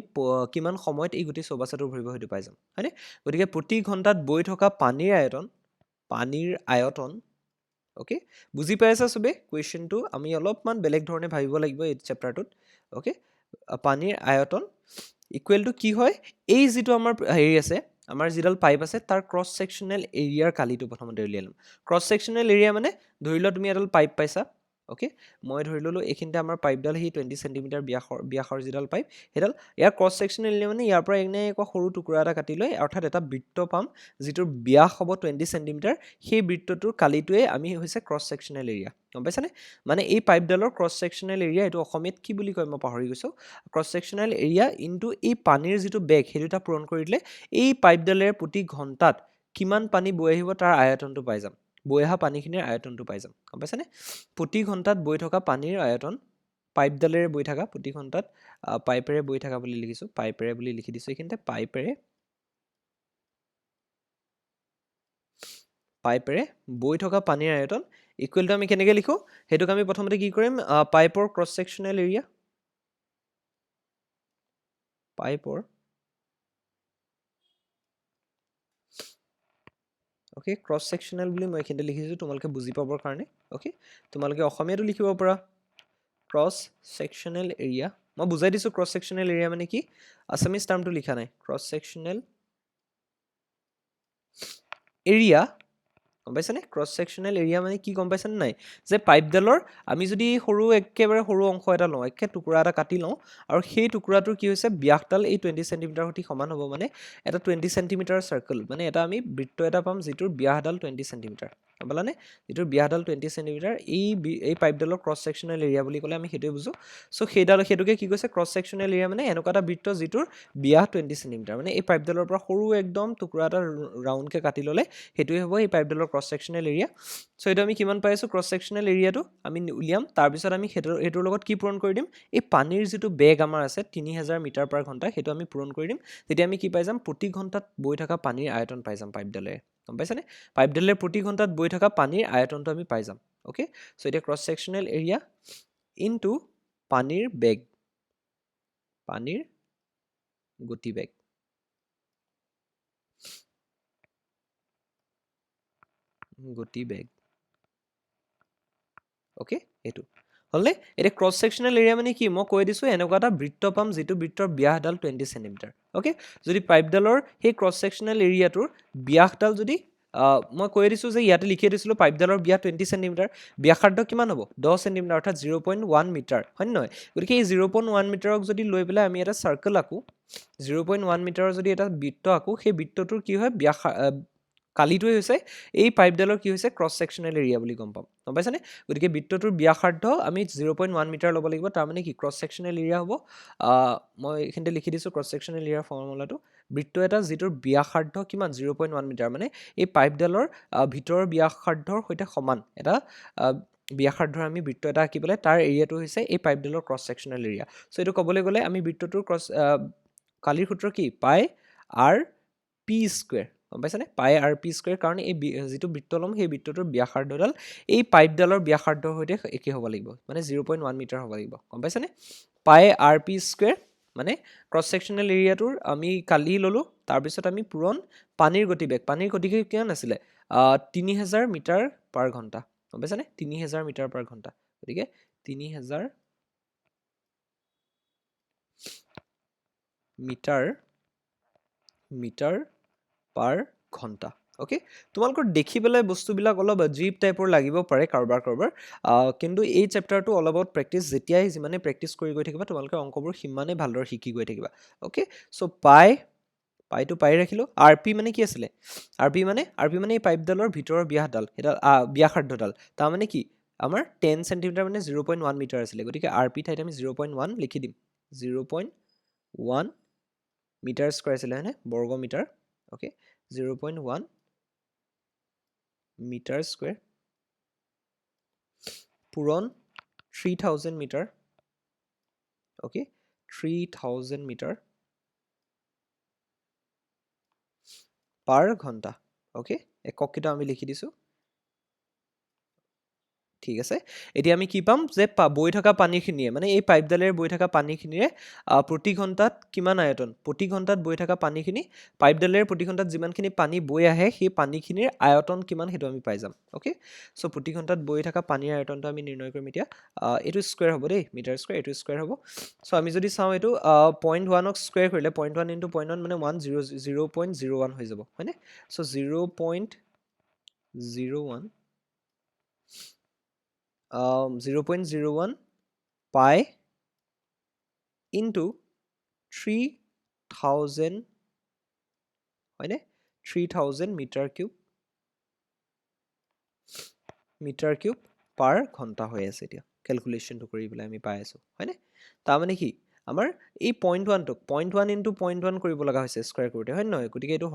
কিমান সময়ত এই গোটেই চৌবাচ্চাটো ভৰিব হয়তো পাই যাম হয়নে গতিকে প্ৰতি ঘণ্টাত বৈ থকা পানীৰ আয়তন ওকে বুজি পাইছা সবে কোৱেশ্চনটো আমি অলপমান বেলেগ ধৰণে ভাবিব লাগিব এই চেপ্টাৰটোত ওকে পানীৰ আয়তন ইকুৱেল টু কি হয় এই যেটো আমাৰ হেৰি আছে আমাৰ যিডাল পাইপ আছে তাৰ ক্ৰছ সেকশনাল এৰিয়াৰ কালিটো প্ৰথমতে উলিয়াই লম ক্ৰছ সেকশনাল এৰিয়া মানে ধৰি লও তুমি এডাল পাইপ পাইছা ওকে মই ধৰি ললো এইখিনিতে আমাৰ পাইপডাল হি 20 সেন্টিমিটাৰ ব্যাসৰ যেডাল পাইপ হেডাল ইয়াৰ ক্ৰছ সেকশনাল এৰিয়া মানে ইয়াৰ পৰা এনে এক সৰু টুকুৰা এটা কাটি লৈ অৰ্থাৎ এটা বৃত্ত পাম যেটোৰ ব্যাস হ'ব 20 সেন্টিমিটাৰ সেই বৃত্তটোৰ কালিটোৱে আমি হৈছে ক্ৰছ সেকশনাল এৰিয়া গম পাইছানে মানে এই পাইপডালৰ ক্ৰছ সেকশনাল এৰিয়া এটো অসমীয়াত কি বুলি কয় মই পাহৰি গৈছো ক্ৰছ সেকশনাল এৰিয়া ইনটু এই পানীৰ যেটো বেগ হেতুটা পূৰণ কৰি দিলে এই পাইপডালেৰে প্ৰতি ঘণ্টাত কিমান পানী বৈ আহিব তাৰ আয়তনটো পাই যাম বৈ অহা পানীখিনিৰ আয়তনটো পাই যাম গম পাইছানে প্ৰতি ঘণ্টাত বৈ থকা পানীৰ আয়তন পাইপডালেৰে বৈ থকা প্ৰতি ঘণ্টাত পাইপেৰে বৈ থকা বুলি লিখিছো পাইপেৰে বুলি লিখি দিছো এইখিনিতে পাইপেৰে বৈ থকা পানীৰ আয়তন ইকুৱেল টু আমি কেনেকৈ লিখো হেতুক আমি প্ৰথমতে কি কৰিম পাইপৰ cross sectional area okay cross sectional বুলি মই এখিনতে লিখিছো তোমালোকে বুজি পাবৰ কাৰণে ওকে তোমালোকে অসমীয়াটো লিখিব পাৰা ক্ৰছ সেকশনাল এৰিয়া মই বুজাই দিছো ক্ৰছ সেকশনাল এৰিয়া মানে কি আসামিজ টাৰ্মটো লিখা নাই ক্ৰছ সেকশনাল এৰিয়া গম পাইছানে ক্ৰছ সেকশনাল এৰিয়া মানে কি গম পাইছানে নাই যে পাইপডালৰ আমি যদি একেবাৰে সৰু অংশ এটা লওঁ একে টুকুৰা এটা কাটি লওঁ আৰু সেই টুকুৰাটোৰ কি হৈছে ব্যাসডাল এই 20 সেন্টিমিটাৰ সৈতে সমান হ'ব মানে এটা 20 সেন্টিমিটাৰ সাৰ্কেল মানে এটা আমি বৃত্ত এটা পাম যেটোৰ ব্যাসডাল 20 সেন্টিমিটাৰ বলানে যেটোৰ ব্যাসডাল 20 সেন্টিমিটাৰ এই পাইপডালৰ ক্ৰছ সেকশনাল এৰিয়া বুলি ক'লে আমি হেতুই বুজো সো হেতুকে কি কৈছে ক্ৰছ সেকশনাল এৰিয়া মানে এনেকুৱা এটা বৃত্ত যেটোৰ ব্যাস 20 সেন্টিমিটাৰ মানে এই পাইপডালৰ পৰা সৰু একদম টুকুৰা এটা ৰাউণ্ডকে কাটি ললে হেতুই হ'ব এই পাইপডালৰ ক্ৰছ সেকশনাল এৰিয়া সো এটা আমি কিমান পাইছো ক্ৰছ সেকশনাল এৰিয়াটো আমি উলিয়াম তাৰ পিছত আমি হেতুৰ লগত কি পূৰণ কৰি দিম এই পানীৰ যেটো বেগ আমাৰ আছে 3000 মিটাৰ পাৰ ঘণ্টা হেতু আমি পূৰণ কৰি দিম তেতিয়া আমি কি পাই যাম প্ৰতি ঘণ্টাত বৈ থকা পানীৰ আয়তন পাই যাম পাইপডালেৰে গম পাইছানে পাইপডালেৰে প্ৰতি ঘণ্টাত বৈ থকা পানীৰ আয়তনটো আমি পাই যাম ওকে সো এটা ক্ৰছ সেকশনাল এৰিয়া ইনটু পানীৰ গতিবেগ ওকে এটো হলনে এটা ক্ৰছ সেকশনাল এৰিয়া মানে কি মই কৈ দিছো এনেকুৱা এটা বৃত্ত পাম যেটো বৃত্তৰ ব্যাসডাল 20 সেন্টিমিটাৰ ওকে যদি পাইপডালৰ সেই ক্ৰছ সেকশনাল এৰিয়াটোৰ ব্যাসডাল যদি মই কৈ দিছোঁ যে ইয়াতে লিখি দিছিলোঁ পাইপডালৰ ব্যাস 20 চেণ্টিমিটাৰ, ব্যাসাৰ্ধ কিমান হ'ব 10 চেণ্টিমিটাৰ অৰ্থাৎ 0.1 মিটাৰ, হয় নে নহয়? গতিকে এই 0.1 মিটাৰক যদি লৈ পেলাই আমি এটা চাৰ্কেল আঁকো, 0.1 মিটাৰৰ যদি এটা বৃত্ত আঁকো, সেই বৃত্তটোৰ কি হয় কালিটোৱে হৈছে এই পাইপডালৰ কি হৈছে ক্ৰছ ছেকশ্যনেল এৰিয়া বুলি গম পাইছানে? গতিকে বৃত্তটোৰ ব্যাসাৰ্ধ আমি 0.1 মিটাৰ ল'ব লাগিব, তাৰমানে কি ক্ৰছ ছেকশ্যনেল এৰিয়া হ'ব, মই এইখিনিতে লিখি দিছোঁ ক্ৰছ ছেকশ্যনেল এৰিয়াৰ ফৰ্মুলাটো, বৃত্ত এটা যিটোৰ ব্যাসাৰ্ধ কিমান 0.1 মিটাৰ, মানে এই পাইপডালৰ ভিতৰৰ ব্যাসাৰ্ধৰ সৈতে সমান এটা ব্যাসাৰ্ধৰ আমি বৃত্ত এটা আঁকি পেলাই তাৰ এৰিয়াটো হৈছে এই পাইপডালৰ ক্ৰছ ছেকশ্যনেল এৰিয়া। চ' এইটো ক'বলৈ গ'লে আমি বৃত্তটোৰ কালিৰ সূত্ৰ কি পাই আৰ পি স্কুৱেৰ, গম পাইছানে? পাই আৰ পি স্কুৱেৰ, কাৰণ এই যিটো বৃত্ত ল'ম সেই বৃত্তটোৰ ব্যাসাৰ্ধডাল এই পাইপডালৰ ব্যাসাৰ্ধৰ সৈতে একে হ'ব লাগিব, মানে 0.1 মিটাৰ হ'ব লাগিব, গম পাইছানে? পাই আৰ পি স্কুৱেৰ মানে ক্ৰছ ছেকশ্যনেল এৰিয়াটোৰ আমি কালি ল'লোঁ, তাৰপিছত আমি পূৰণ পানীৰ গতিবেগ কিমান আছিলে 3000 মিটাৰ পাৰ ঘণ্টা, গম পাইছানে? 3000 মিটাৰ পাৰ ঘণ্টা, গতিকে 3000 মিটাৰ পাৰ ঘণ্টা। অ'কে, তোমালোকৰ দেখি পেলাই বস্তুবিলাক অলপ জীপ টাইপৰ লাগিব পাৰে কাৰোবাৰ, কিন্তু এই চেপ্টাৰটো অল এবাউট প্ৰেক্টিছ, যেতিয়াই যিমানে প্ৰেক্টিছ কৰি গৈ থাকিবা তোমালোকে অংকবোৰ সিমানেই ভালদৰে শিকি গৈ থাকিবা। অ'কে, চ' পাইটো পাই ৰাখিলোঁ, আৰ পি মানে কি আছিলে, আৰ পি মানে এই পাইপডালৰ ভিতৰৰ ব্যাসাৰ্ধডাল, তাৰমানে কি আমাৰ 10 চেণ্টিমিটাৰ মানে 0.1 মিটাৰ আছিলে, গতিকে আৰ পি ঠাইত আমি 0.1 লিখি দিম, 0.1 মিটাৰ স্কুৱেৰ আছিলে হয়নে, বৰ্গ মিটাৰ। অ'কে, 0.1 মিটাৰ স্কুৱেৰ পূৰণ 3000 মিটাৰ, অ'কে 3000 মিটাৰ পাৰ ঘণ্টা। অ'কে, একককেইটা আমি লিখি দিছোঁ, ঠিক আছে। এতিয়া আমি কি পাম যে বৈ থকা পানীখিনিয়ে মানে এই পাইপডালেৰে বৈ থকা পানীখিনিৰে প্ৰতি ঘণ্টাত কিমান আয়তন, প্ৰতি ঘণ্টাত বৈ থকা পানীখিনি পাইপডালেৰে প্ৰতি ঘণ্টাত যিমানখিনি পানী বৈ আহে সেই পানীখিনিৰ আয়তন কিমান সেইটো আমি পাই যাম। অ'কে, চ' প্ৰতি ঘণ্টাত বৈ থকা পানীৰ আয়তনটো আমি নিৰ্ণয় কৰিম এতিয়া, এইটো স্কুৱেৰ হ'ব দেই, মিটাৰ স্কুৱেৰ, এইটো স্কুৱেৰ হ'ব। চ' আমি যদি চাওঁ এইটো 0.1ক স্কুৱেৰ কৰিলে 0.1 ইনটু 0.1 মানে 0.01 হৈ যাব, হয়নে? চ' 0.01 পাই ইনটু 3000, হয়নে? 3000 মিটাৰ কিউব পাৰ ঘণ্টা হৈ আছে। এতিয়া কেলকুলেশ্যনটো কৰি পেলাই আমি পাই আছোঁ, হয়নে? তাৰমানে কি আমাৰ এই 0.1টোক 0.1 ইনটু 0.1 কৰিব লগা হৈছে স্কুৱেৰ কৰোঁতে, হয় নে নহয়? গতিকে এইটো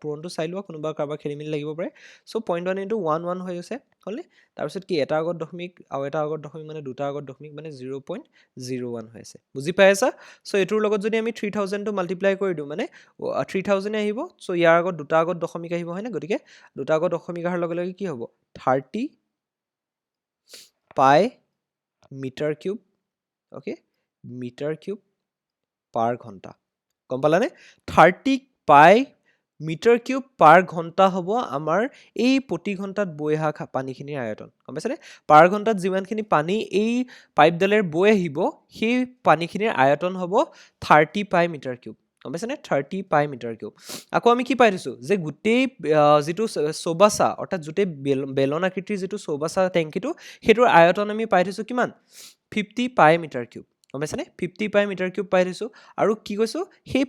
পূৰণটো চাই লোৱা, কাৰোবাৰ খেলি মেলি লাগিব পাৰে। চ' 0.1 ইনটু 1 হৈ গৈছে, হ'লনে? তাৰপিছত কি এটা আগত দশমিক আৰু এটা আগত দশমিক মানে দুটা আগত দশমিক মানে 0.01 হৈ আছে, বুজি পাই আছা? চ' এইটোৰ লগত যদি আমি 3000টো মাল্টিপ্লাই কৰি দিওঁ মানে 3000 আহিব, চ' ইয়াৰ আগত দুটা আগত দশমিক আহিব, হয়নে? গতিকে দুটা আগত দশমিক অহাৰ লগে লগে কি হ'ব 30 pi metre cube, okay metre cube per ঘণ্টা, গম পালানে? 30 পাই মিটাৰ কিউব পাৰ ঘণ্টা হ'ব আমাৰ এই প্ৰতি ঘণ্টাত বৈ অহা পানীখিনিৰ আয়তন, গম পাইছেনে? পাৰ ঘণ্টাত যিমানখিনি পানী এই পাইপডালেৰে বৈ আহিব সেই পানীখিনিৰ আয়তন হ'ব 30 পাই মিটাৰ কিউব, গম পাইছেনে? 30 পাই মিটাৰ কিউব। আকৌ আমি কি পাই থৈছোঁ যে গোটেই যিটো চৌবাচা অৰ্থাৎ গোটেই বেলন আকৃতিৰ যিটো চৌবাচা টেংকিটো সেইটোৰ আয়তন আমি পাই থৈছোঁ কিমান 50 পাই মিটাৰ কিউব, গম পাইছেনে? 50 পাই মিটাৰ কিউব পাই থৈছোঁ। আৰু কি কৈছোঁ সেই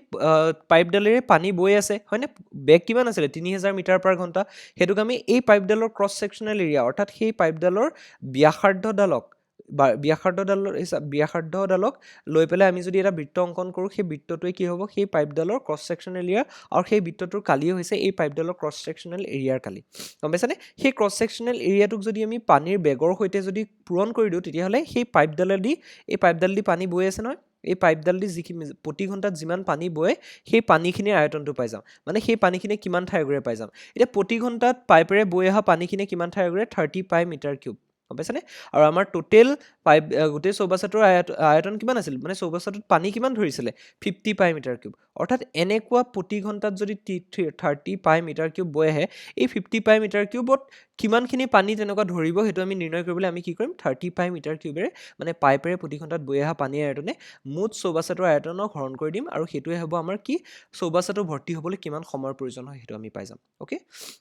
পাইপডালেৰে পানী বৈ আছে, হয়নে? বেগ কিমান আছিলে 3000 মিটাৰ পাৰ ঘণ্টা, সেইটোক আমি এই পাইপডালৰ ক্ৰছ ছেকশ্যনেল এৰিয়া অৰ্থাৎ সেই পাইপডালৰ ব্যাসাৰ্ধডালক লৈ পেলাই আমি যদি এটা বৃত্ত অংকন কৰোঁ, সেই বৃত্তটোৱে কি হ'ব সেই পাইপডালৰ ক্ৰছ ছেকশ্যনেল এৰিয়া, আৰু সেই বৃত্তটোৰ কালিয়ে হৈছে এই পাইপডালৰ ক্ৰছ ছেকশ্যনেল এৰিয়াৰ কালি, গম পাইছেনে? সেই ক্ৰছ ছেকশ্যনেল এৰিয়াটোক যদি আমি পানীৰ বেগৰ সৈতে যদি পূৰণ কৰি দিওঁ তেতিয়াহ'লে সেই পাইপডালেদি পানী বৈ আছে নহয়, এই পাইপডালেদি যিখিনি প্ৰতি ঘণ্টাত যিমান পানী বয় সেই পানীখিনিৰ আয়তনটো পাই যাম, মানে সেই পানীখিনি কিমান ঠাই ঘূৰে পাই যাম। এতিয়া প্ৰতি ঘণ্টাত পাইপেৰে বৈ অহা পানীখিনি কিমান ঠাই ঘূৰে 30 পাই মিটাৰ কিউব, গম পাইছানে আৰু আমাৰ টোটেল পাইপ গোটেই চৌবাচাটোৰ আয়তন কিমান আছিল মানে চৌবাচাটোত পানী কিমান ধৰিছিলে 50 পাই মিটাৰ কিউব অৰ্থাৎ এনেকুৱা প্ৰতি ঘণ্টাত যদি 30 পাই মিটাৰ কিউব বৈ আহে এই 50 পাই মিটাৰ কিউবত কিমানখিনি পানী তেনেকুৱা ধৰিব সেইটো আমি নিৰ্ণয় কৰিবলৈ আমি কি কৰিম 30 পাই মিটাৰ কিউবেৰে মানে পাইপেৰে প্ৰতি ঘণ্টাত বৈ অহা পানীৰ আয়তনে মুঠ চৌবাচাটোৰ আয়তনক হৰণ কৰি দিম আৰু সেইটোৱে হ'ব আমাৰ কি চৌবাচাটো ভৰ্তি হ'বলৈ কিমান সময়ৰ প্ৰয়োজন হয় সেইটো আমি পাই যাম ওকে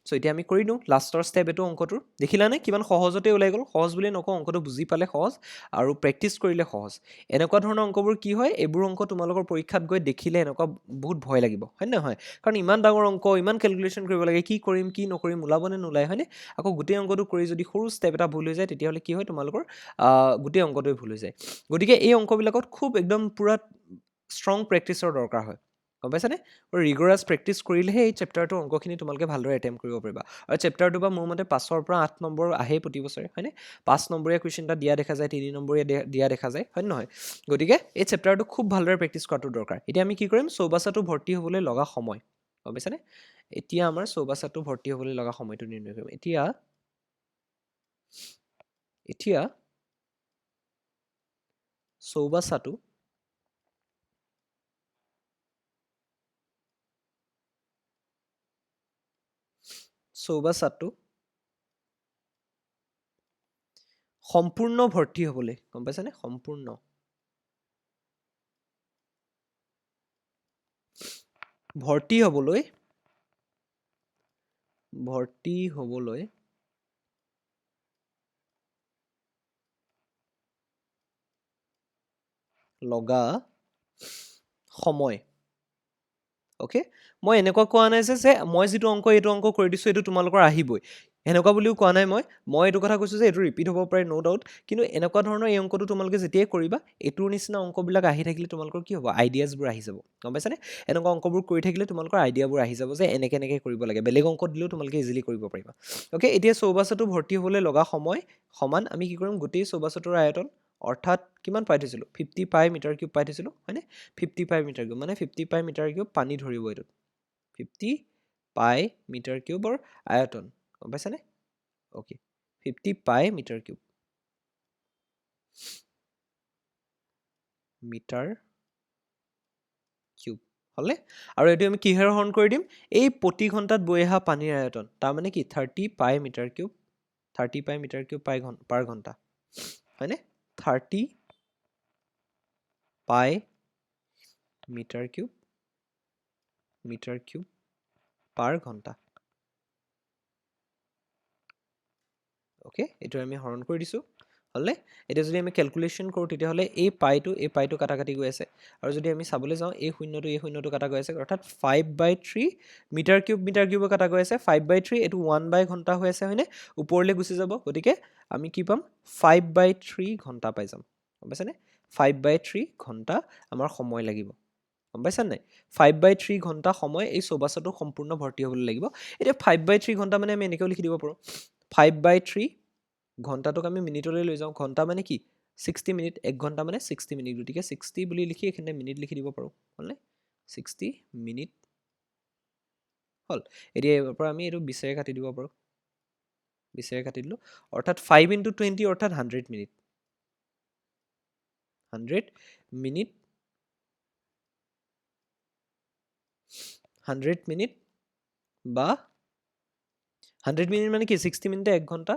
সো এতিয়া আমি কৰি দিওঁ লাষ্টৰ ষ্টেপ এইটো অংকটোৰ দেখিলানে কিমান সহজতে ওলাই গ'ল সহজ বুলি নকওঁ অংকটো বুজি পালে সহজ আৰু প্ৰেক্টিচ কৰিলে সহজ এনেকুৱা ধৰণৰ অংকবোৰ কি হয় এইবোৰ অংক তোমালোকৰ পৰীক্ষাত গৈ দেখিলে এনেকুৱা বহুত ভয় লাগিব হয় নে নহয় কাৰণ ইমান ডাঙৰ অংক ইমান ক্যালকুলেশন কৰিব লাগে কি কৰিম কি নকৰিম ওলাবনে নোলাই হয়নে আকৌ গোটেই অংকটো কৰি যদি সৰু ষ্টেপ এটা ভুল হৈ যায় তেতিয়াহ'লে কি হয় তোমালোকৰ গোটেই অংকটোই ভুল হৈ যায় গতিকে এই অংকবিলাকত খুব একদম পুৰা ষ্ট্ৰং প্ৰেক্টিচৰ দৰকাৰ হয় গম পাইছানে আৰু ৰিগৰাছ প্ৰেক্টিচ কৰিলেহে এই চেপ্টাৰটোৰ অংকখিনি তোমালোকে ভালদৰে এটেম্প কৰিব পাৰিবা আৰু চেপ্টাৰটো বা মোৰ মতে 5ৰ পৰা 8 নম্বৰ আহে প্ৰতি বছৰে হয়নে 5 নম্বৰীয়া কুৱেশ্যন এটা দিয়া দেখা যায় 3 নম্বৰীয়া দিয়া দেখা যায় হয় নহয় গতিকে এই চেপ্টাৰটো খুব ভালদৰে প্ৰেক্টিচ কৰাটো দৰকাৰ এতিয়া আমি কি কৰিম চৌবাচাটো ভৰ্তি হ'বলৈ লগা সময় গম পাইছানে এতিয়া আমাৰ চৌবাচাটো ভৰ্তি হ'বলৈ লগা সময়টো নিৰ্ণয় কৰিম এতিয়া চৌবাচাটো সম্পূৰ্ণ ভৰ্তি হ'বলৈ গম পাইছানে সম্পূৰ্ণ ভৰ্তি হ'বলৈ লগা সময় ওকে মই এনেকুৱা কোৱা নাই যে মই যিটো অংক এইটো অংক কৰি দিছো এইটো তোমালোকৰ আহিবই এনেকুৱা বুলিও কোৱা নাই মই এইটো কথা কৈছো যে এইটো ৰিপিট হ'ব পাৰে নো ডাউট কিন্তু এনেকুৱা ধৰণৰ এই অংকটো তোমালোকে যেতিয়াই কৰিবা এইটোৰ নিচিনা অংকবিলাক আহি থাকিলে তোমালোকৰ কি হ'ব আইডিয়াছবোৰ আহি যাব গম পাইছানে এনেকুৱা অংকবোৰ কৰি থাকিলে তোমালোকৰ আইডিয়াবোৰ আহি যাব যে এনেকে কৰিব লাগে বেলেগ অংক দিলেও তোমালোকে ইজিলি কৰিব পাৰিবা ওকে এতিয়া চৌবাচাটো ভৰ্তি হ'বলৈ লগা সময় সমান আমি কি কৰিম গোটেই চৌবাচাটোৰ আয়তন অৰ্থাৎ কিমান পাই থৈছিলোঁ 50 পাই মিটাৰ কিউব পাই থৈছিলোঁ হয়নে 50 পাই মিটাৰ কিউব মানে 50 পাই মিটাৰ কিউব পানী ধৰিব এইটোত 50 পাই মিটাৰ কিউবৰ আয়তন গম পাইছানে ওকে 50 পাই মিটাৰ কিউব হ'লে আৰু এইটো আমি কিহেৰে হৰণ কৰি দিম এই প্ৰতি ঘণ্টাত বৈ অহা পানীৰ আয়তন তাৰমানে কি 30 পাই মিটাৰ কিউব পাৰ ঘণ্টা হয়নে 30 পাই মিটাৰ কিউব পাৰ ঘণ্টা ওকে এইটো আমি হৰণ কৰি দিছো হ'লে এতিয়া যদি আমি ক্যালকুলেশন কৰো তেতিয়াহ'লে এই পাইটো কাটাকাটি গৈ আছে আৰু যদি আমি চাবলৈ যাওঁ এই শূন্যটো কাটা গৈ আছে অৰ্থাৎ 5/3 মিটাৰ কিউব কাটা গৈ আছে 5/3 এইটো 1 ঘণ্টা হৈ আছে হয়নে ওপৰলৈ গুচি যাব গতিকে আমি কি পাম 5/3 ঘণ্টা পাই যাম গম পাইছানে 5/3 ঘণ্টা আমাৰ সময় লাগিব গম পাইছা নাই 5/3 ঘণ্টা সময় এই চৌবাচাটো সম্পূৰ্ণ ভৰ্তি হ'বলৈ লাগিব এতিয়া 5/3 ঘণ্টা মানে আমি এনেকৈ লিখি দিব পাৰো 5/3 ঘণ্টাটোক আমি মিনিটলৈ লৈ যাওঁ ঘণ্টা মানে কি 60 মিনিট 1 ঘণ্টা মানে 60 মিনিট গতিকে 60 বুলি লিখি এখানে মিনিট লিখি দিব পাৰো হ'লনে 60 মিনিট হ'ল এতিয়া ইয়াৰ পৰা আমি এইটো 20 কাটি দিব পাৰো 20 কাটি দিলো অৰ্থাৎ 5 * 20 অৰ্থাৎ 100 মিনিট 100 মিনিট 100 মিনিট বা 100 মিনিট মানে কি 60 মিনিটে 1 ঘণ্টা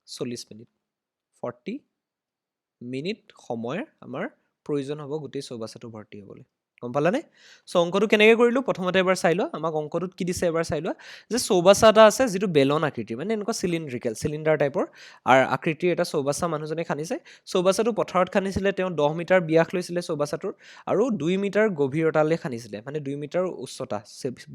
40 মিনিট 40 মিনিট সময়ৰ আমাৰ প্ৰয়োজন হ'ব গোটেই চৌবাচাটো ভৰ্তি হ'বলৈ গম পালানে সো অংকটো কেনেকৈ কৰিলো প্ৰথমতে এবাৰ চাই লোৱা আমাক অংকটোত কি দিছে এবাৰ চাই লোৱা যে চৌবাচা এটা আছে যেটো বেলন আকৃতিৰ মানে এনেকুৱা সিলিন্ডাৰ টাইপৰ আৰু আকৃতিৰ এটা চৌবাচা মানুহজনে খানিছে চৌবাচাটো পথাৰত খানিছিলে তেওঁ 10 মিটাৰ ব্যাস লৈছিলে চৌবাচাটোৰ আৰু 2 মিটাৰ গভীৰতালৈ খানিছিলে মানে 2 মিটাৰ উচ্চতা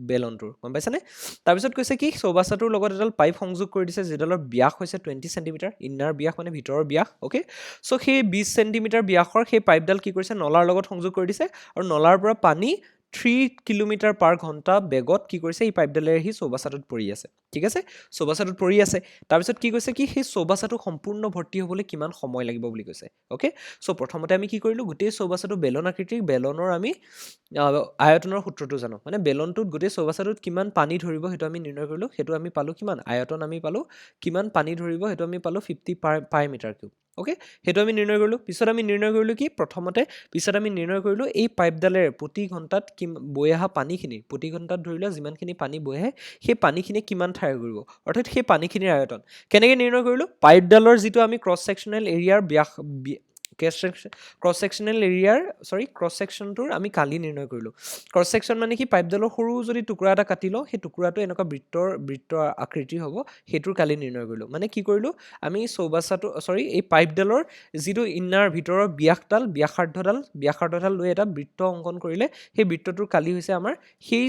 বেলনটোৰ গম পাইছানে তাৰ পিছত কৈছে কি চৌবাচাটোৰ লগত এডাল পাইপ সংযোগ কৰি দিছে যেডালৰ ব্যাস হৈছে 20 সেন্টিমিটাৰ ইনাৰ ব্যাস মানে ভিতৰৰ ব্যাস ওকে সো সেই 20 সেন্টিমিটাৰ ব্যাসৰ সেই পাইপডাল কি কৰিছে নলাৰ লগত সংযোগ কৰি দিছে আৰু নলাৰ পৰা পানী 3 কিলোমিটাৰ পাৰ ঘণ্টা বেগত কি কৰিছে এই পাইপডালেৰে সি চৌবাচাটোত পৰি আছে ঠিক আছে চৌবাচাটোত পৰি আছে তাৰপিছত কি কৈছে কি সেই চৌবাচাটো সম্পূৰ্ণ ভৰ্তি হ'বলৈ কিমান সময় লাগিব বুলি কৈছে ওকে সো প্ৰথমতে আমি কি কৰিলো গোটেই চৌবাচাটো বেলন আকৃতিৰ বেলনৰ আমি আয়তনৰ সূত্ৰটো জানো মানে বেলনটোত গোটেই চৌবাচাটোত কিমান পানী ধৰিব সেইটো আমি নিৰ্ণয় কৰিলো সেইটো আমি পালো কিমান আয়তন আমি পালো কিমান পানী ধৰিব সেইটো আমি পালো 50 পাই মিটাৰ কিউব ওকে সেইটো আমি নিৰ্ণয় কৰিলো পিছত আমি নিৰ্ণয় কৰিলো কি প্ৰথমতে পিছত আমি নিৰ্ণয় কৰিলো এই পাইপডালেৰে প্ৰতি ঘণ্টাত বৈ অহা পানীখিনি প্ৰতি ঘণ্টাত ধৰি লোৱা যিমানখিনি পানী বৈ আহে সেই পানীখিনি কিমান ঠাই ঘূৰিব অৰ্থাৎ সেই পানীখিনিৰ আয়তন কেনেকৈ নিৰ্ণয় কৰিলো পাইপডালৰ যিটো আমি ক্ৰছ ছেকশ্যনেল এৰিয়াৰ ক্ৰছ ছেকশ্যনটোৰ আমি কালি নিৰ্ণয় কৰিলো ক্ৰছ ছেকশ্যন মানে কি পাইপডালৰ সৰু যদি টুকুৰা এটা কাটি লওঁ সেই টুকুৰাটো এনেকুৱা বৃত্ত আকৃতিৰ হ'ব সেইটোৰ কালি নিৰ্ণয় কৰিলো মানে কি কৰিলো আমি এই পাইপডালৰ যিটো ইনাৰ ভিতৰৰ ব্যাসাৰ্ধডাল লৈ এটা বৃত্ত অংকন কৰিলে সেই বৃত্তটোৰ কালি হৈছে আমাৰ সেই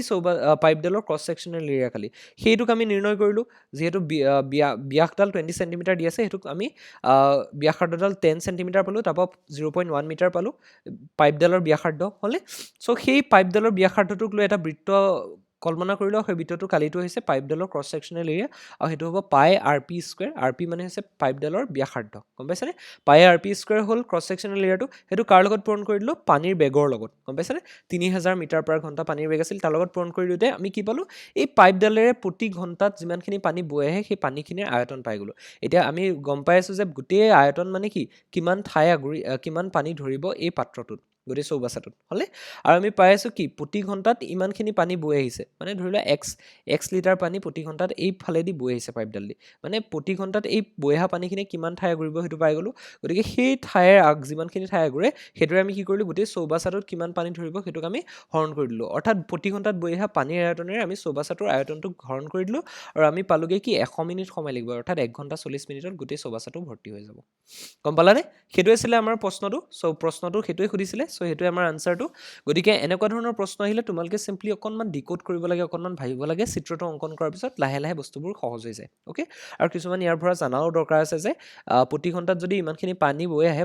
পাইপডালৰ ক্ৰছ ছেকশ্যনেল এৰিয়া কালি সেইটোক আমি নিৰ্ণয় কৰিলো যিহেতু ব্যাসডাল 20 সেন্টিমিটাৰ দি আছে সেইটোক আমি ব্যাসাৰ্ধডাল 10 সেন্টিমিটাৰ পালো তাৰপৰা 0.1 মিটাৰ পালো পাইপডালৰ ব্যাসাৰ্ধ হ'লে সো সেই পাইপডালৰ ব্যাসাৰ্ধটোক লৈ এটা বৃত্ত কল্পনা কৰি লওক সেই বৃত্তটোৰ কালিটো হৈছে পাইপডালৰ ক্ৰছ ছেকশ্যনেল এৰিয়া আৰু সেইটো হ'ব পাই R P square R P মানে হৈছে পাইপডালৰ ব্যাসাৰ্ধ গম পাইছেনে পাই আৰ পি স্কুৱেৰ হ'ল ক্ৰছ ছেকশ্যনেল এৰিয়াটো সেইটো কাৰ লগত পূৰণ কৰি দিলোঁ পানীৰ বেগৰ লগত গম পাইছেনে 3000 মিটাৰ পাৰ ঘণ্টা পানীৰ বেগ আছিল তাৰ লগত পূৰণ কৰি দিওঁতে আমি কি পালোঁ এই পাইপডালেৰে প্ৰতি ঘণ্টাত যিমানখিনি পানী বৈ আহে সেই পানীখিনিৰ আয়তন পাই গ'লোঁ এতিয়া আমি গম পাই আছোঁ যে গোটেই আয়তন মানে কি কিমান কিমান পানী ধৰিব এই পাত্ৰটোত গোটেই চৌবাচাটোত হ'লে আৰু আমি পাই আছোঁ কি প্ৰতি ঘণ্টাত ইমানখিনি পানী বৈ আহিছে মানে ধৰি লোৱা এক্স লিটাৰ পানী প্ৰতি ঘণ্টাত এই ফালেদি বৈ আহিছে পাইপডাল দি মানে প্ৰতি ঘণ্টাত এই বৈ অহা পানীখিনি কিমান ঠাই ঘূৰিব সেইটো পাই গ'লোঁ গতিকে সেই ঠাইৰ যিমানখিনি ঠাই ঘূৰে সেইটোৰে আমি কি কৰিলোঁ গোটেই চৌবাচাটোত কিমান পানী ধৰিব সেইটোক আমি হৰণ কৰি দিলোঁ অৰ্থাৎ প্ৰতি ঘণ্টাত বৈ অহা পানীৰ আয়তনেৰে আমি চৌবাচাটোৰ আয়তনটোক হৰণ কৰি দিলোঁ আৰু আমি পালোঁগৈ কি 100 মিনিট সময় লাগিব অৰ্থাৎ 1 ঘণ্টা 40 মিনিটত গোটেই চৌবাচাটো ভৰ্তি হৈ যাব গম পালানে সেইটোৱে আছিলে আমাৰ প্ৰশ্নটো প্ৰশ্নটো সেইটোৱে সুধিছিলে সেইটোৱে আমাৰ আনচাৰটো গতিকে এনেকুৱা ধৰণৰ প্ৰশ্ন আহিলে তোমালোকে চিম্পলি অকণমান ডিকোড কৰিব লাগে অকণমান ভাবিব লাগে চিত্ৰটো অংকন কৰাৰ পিছত লাহে লাহে বস্তুবোৰ সহজ হৈ যায় অ'কে আৰু কিছুমান ইয়াৰ পৰা জানাও দৰকাৰ আছে যে প্ৰতি ঘণ্টাত যদি ইমানখিনি পানী বৈ আহে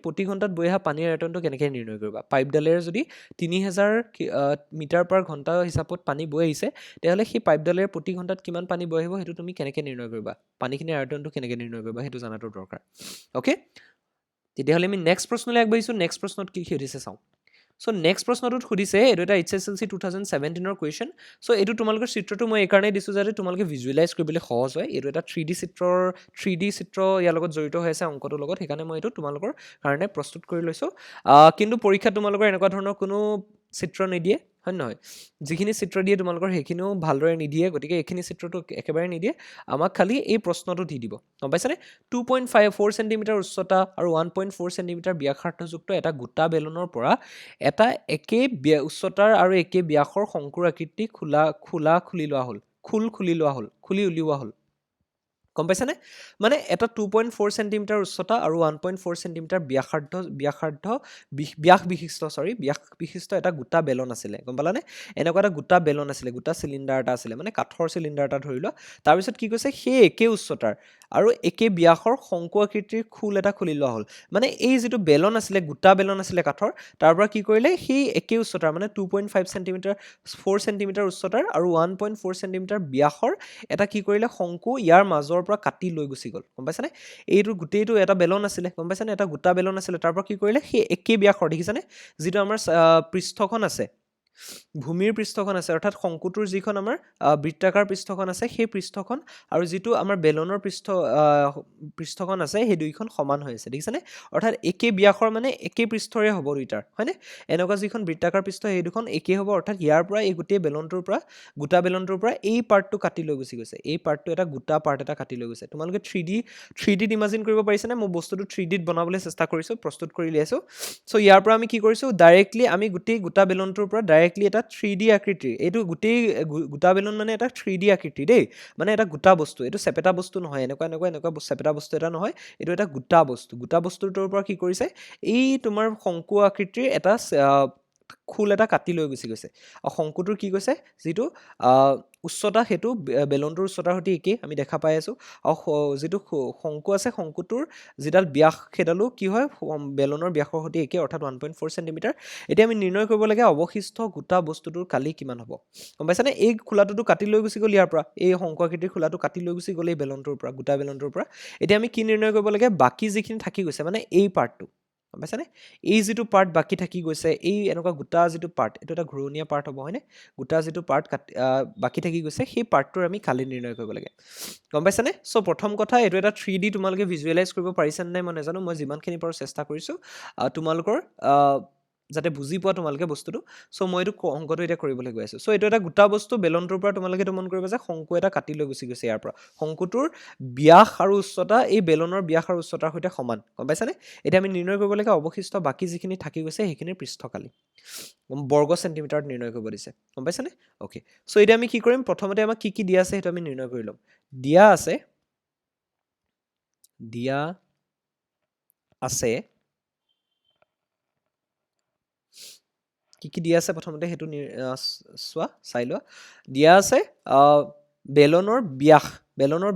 প্ৰতি ঘণ্টাত বৈ অহা পানীৰ আয়তনটো কেনেকৈ নিৰ্ণয় কৰিবা পাইপডালেৰে যদি 3000 মিটাৰ পাৰ ঘণ্টা হিচাপত পানী বৈ আহিছে তেতিয়াহ'লে সেই পাইপডালেৰে প্ৰতি ঘণ্টাত কিমান পানী বৈ আহিব সেইটো তুমি কেনেকৈ নিৰ্ণয় কৰিবা পানীখিনিৰ আয়তনটো কেনেকৈ নিৰ্ণয় কৰিবা সেইটো জনাটো দৰকাৰ অ'কে তেতিয়াহ'লে আমি নেক্সট প্ৰশ্নলৈ আগবাঢ়িছোঁ নেক্সট প্ৰশ্নত কি সুধিছে চাওঁ নেক্সট প্ৰশ্নটোত সুধিছে এইটো এটা HSLC 2017 কুৱেশ্যন এইটো তোমালোকৰ চিত্ৰটো মই এইকাৰণে দিছোঁ যাতে তোমালোকে ভিজুৱেলাইজ কৰিবলৈ সহজ হয় এইটো এটা 3D চিত্ৰ ইয়াৰ লগত জড়িত হৈ আছে অংকটোৰ লগত সেইকাৰণে মই এইটো তোমালোকৰ কাৰণে প্ৰস্তুত কৰি লৈছোঁ কিন্তু পৰীক্ষাত তোমালোকৰ এনেকুৱা ধৰণৰ কোনো চিত্ৰ নিদিয়ে হয় নহয় যিখিনি চিত্ৰ দিয়ে তোমালোকৰ সেইখিনিও ভালদৰে নিদিয়ে গতিকে এইখিনি চিত্ৰটো একেবাৰে নিদিয়ে আমাক খালি এই প্ৰশ্নটো দি দিব গম পাইছানে 2.4 সেন্টিমিটাৰ উচ্চতা আৰু 1.4 সেন্টিমিটাৰ ব্যাসাৰ্ধযুক্ত এটা গোটা বেলনৰ পৰা এটা একে উচ্চতাৰ আৰু একে ব্যাসৰ শংকুৰ আকৃতি খুলি উলিওৱা হ'ল গম পাইছানে মানে এটা 2.4 সেন্টিমিটাৰ উচ্চতা আৰু 1.4 সেন্টিমিটাৰ ব্যাস বিশিষ্ট এটা গোটা বেলন আছিলে গম পালানে এনেকুৱা এটা গোটা বেলন আছিলে গোটা চিলিণ্ডাৰ এটা আছিলে মানে কাঠৰ চিলিণ্ডাৰ এটা ধৰি লোৱা তাৰপিছত কি কৈছে সেই একে উচ্চতাৰ আৰু একে ব্যাসৰ শংকু আকৃতিৰ খোল এটা খুলি লোৱা হ'ল মানে এই যিটো বেলন আছিলে গোটা বেলন আছিলে কাঠৰ তাৰ পৰা কি কৰিলে সেই একে উচ্চতাৰ মানে 2.5 সেন্টিমিটাৰ 4 সেন্টিমিটাৰ উচ্চতাৰ আৰু 1.4 সেন্টিমিটাৰ ব্যাসৰ এটা কি কৰিলে শংকু ইয়াৰ মাজৰ পৰা কাটি লৈ গুচি গ'ল গম পাইছানে এইটো গোটেইটো এটা বেলন আছিলে গম পাইছানে এটা গোটা বেলন আছিলে তাৰ পৰা কি কৰিলে সেই একে ব্যাসৰ দেখিছানে যিটো আমাৰ পৃষ্ঠখন আছে ভূমিৰ পৃষ্ঠখন আছে অৰ্থাৎ শংকুটোৰ যিখন আমাৰ বৃত্তাকাৰ পৃষ্ঠখন আছে সেই পৃষ্ঠখন আৰু যিটো আমাৰ বেলনৰ পৃষ্ঠখন আছে সেই দুইখন সমান হৈ আছে দেখিছানে অৰ্থাৎ একে ব্যাসৰ মানে একে পৃষ্ঠৰে হ'ব দুইটাৰ হয়নে এনেকুৱা যিখন বৃত্তাকাৰ পৃষ্ঠ সেই দুখন একে হ'ব অৰ্থাৎ ইয়াৰ পৰা এই গোটেই গোটা বেলনটোৰ পৰা এই পাৰ্টটো কাটি লৈ গুচি গৈছে এই পাৰ্টটো এটা গোটা পাৰ্ট এটা কাটি লৈ গৈছে তোমালোকে 3Dত ইমাজিন কৰিব পাৰিছানে মই বস্তুটো 3Dত বনাবলৈ চেষ্টা কৰিছোঁ প্ৰস্তুত কৰি লিয়াইছোঁ ইয়াৰ পৰা আমি কি কৰিছোঁ ডাইৰেক্টলি আমি গোটেই গোটা বেলনটোৰ পৰা ডাইৰেক্টলি এটা 3D আকৃতিৰ এইটো গোটেই গোটা বেলন মানে এটা 3D আকৃতি দেই মানে এটা গোটা বস্তু এইটো চেপেটা বস্তু নহয় এনেকুৱা চেপেটা বস্তু এটা নহয় এইটো এটা গোটা বস্তুটোৰ পৰা কি কৰিছে এই তোমাৰ শংকু আকৃতিৰ এটা খোল এটা কাটি লৈ গুচি গৈছে আৰু শংকুটোৰ কি কৈছে যিটো উচ্চতা সেইটো বেলনটোৰ উচ্চতাৰ সৈতে একেই আমি দেখা পাই আছোঁ আৰু যিটো শংকু আছে শংকুটোৰ যিডাল ব্যাস সেইডালো কি হয় বেলনৰ ব্যাসৰ সৈতে একেই অৰ্থাৎ 1.4 চেণ্টিমিটাৰ এতিয়া আমি নিৰ্ণয় কৰিব লাগে অৱশিষ্ট গোটা বস্তুটোৰ কালি কিমান হ'ব গম পাইছানে এই খোলাটোতো কাটি লৈ গুচি গ'ল ইয়াৰ পৰা এই শংকু আকৃতিৰ খোলাটো কাটি লৈ গুচি গ'ল এই বেলনটোৰ পৰা গোটা বেলনটোৰ পৰা এতিয়া আমি কি নিৰ্ণয় কৰিব লাগে বাকী যিখিনি থাকি গৈছে মানে এই পাৰ্টটো গম পাইছানে এই যিটো পাৰ্ট বাকী থাকি গৈছে এই এনেকুৱা গোটা যিটো পাৰ্ট এইটো এটা ঘূৰণীয়া পাৰ্ট হ'ব হয়নে গোটা যিটো পাৰ্ট বাকী থাকি গৈছে সেই পাৰ্টটোৰ আমি কালি নিৰ্ণয় কৰিব লাগে গম পাইছানে চ' প্ৰথম কথা এইটো এটা 3D তোমালোকে ভিজুৱেলাইজ কৰিব পাৰিছা নে নাই মই নাজানো মই যিমানখিনি পাৰোঁ চেষ্টা কৰিছোঁ তোমালোকৰ যাতে বুজি পোৱা তোমালোকে বস্তুটো চ' মই এইটো অংকটো এতিয়া কৰিবলৈ গৈ আছোঁ চ' এইটো এটা গোটা বস্তু বেলনটোৰ পৰা তোমালোকে এইটো মন কৰিবা যে শংকু এটা কাটি লৈ গুচি গৈছে ইয়াৰ পৰা শংকুটোৰ ব্যাস আৰু উচ্চতা এই বেলনৰ ব্যাস আৰু উচ্চতাৰ সৈতে সমান গম পাইছানে এতিয়া আমি নিৰ্ণয় কৰিব লাগে অৱশিষ্ট বাকী যিখিনি থাকি গৈছে সেইখিনিৰ পৃষ্ঠকালি বৰ্গ চেণ্টিমিটাৰত নিৰ্ণয় কৰিব দিছে গম পাইছানে অ'কে চ' এতিয়া আমি কি কৰিম প্ৰথমতে আমাক কি কি দিয়া আছে সেইটো আমি নিৰ্ণয় কৰি ল'ম দিয়া আছে কি কি দিয়া আছে প্ৰথমতে সেইটো চোৱা চাই লোৱা দিয়া আছে বেলনৰ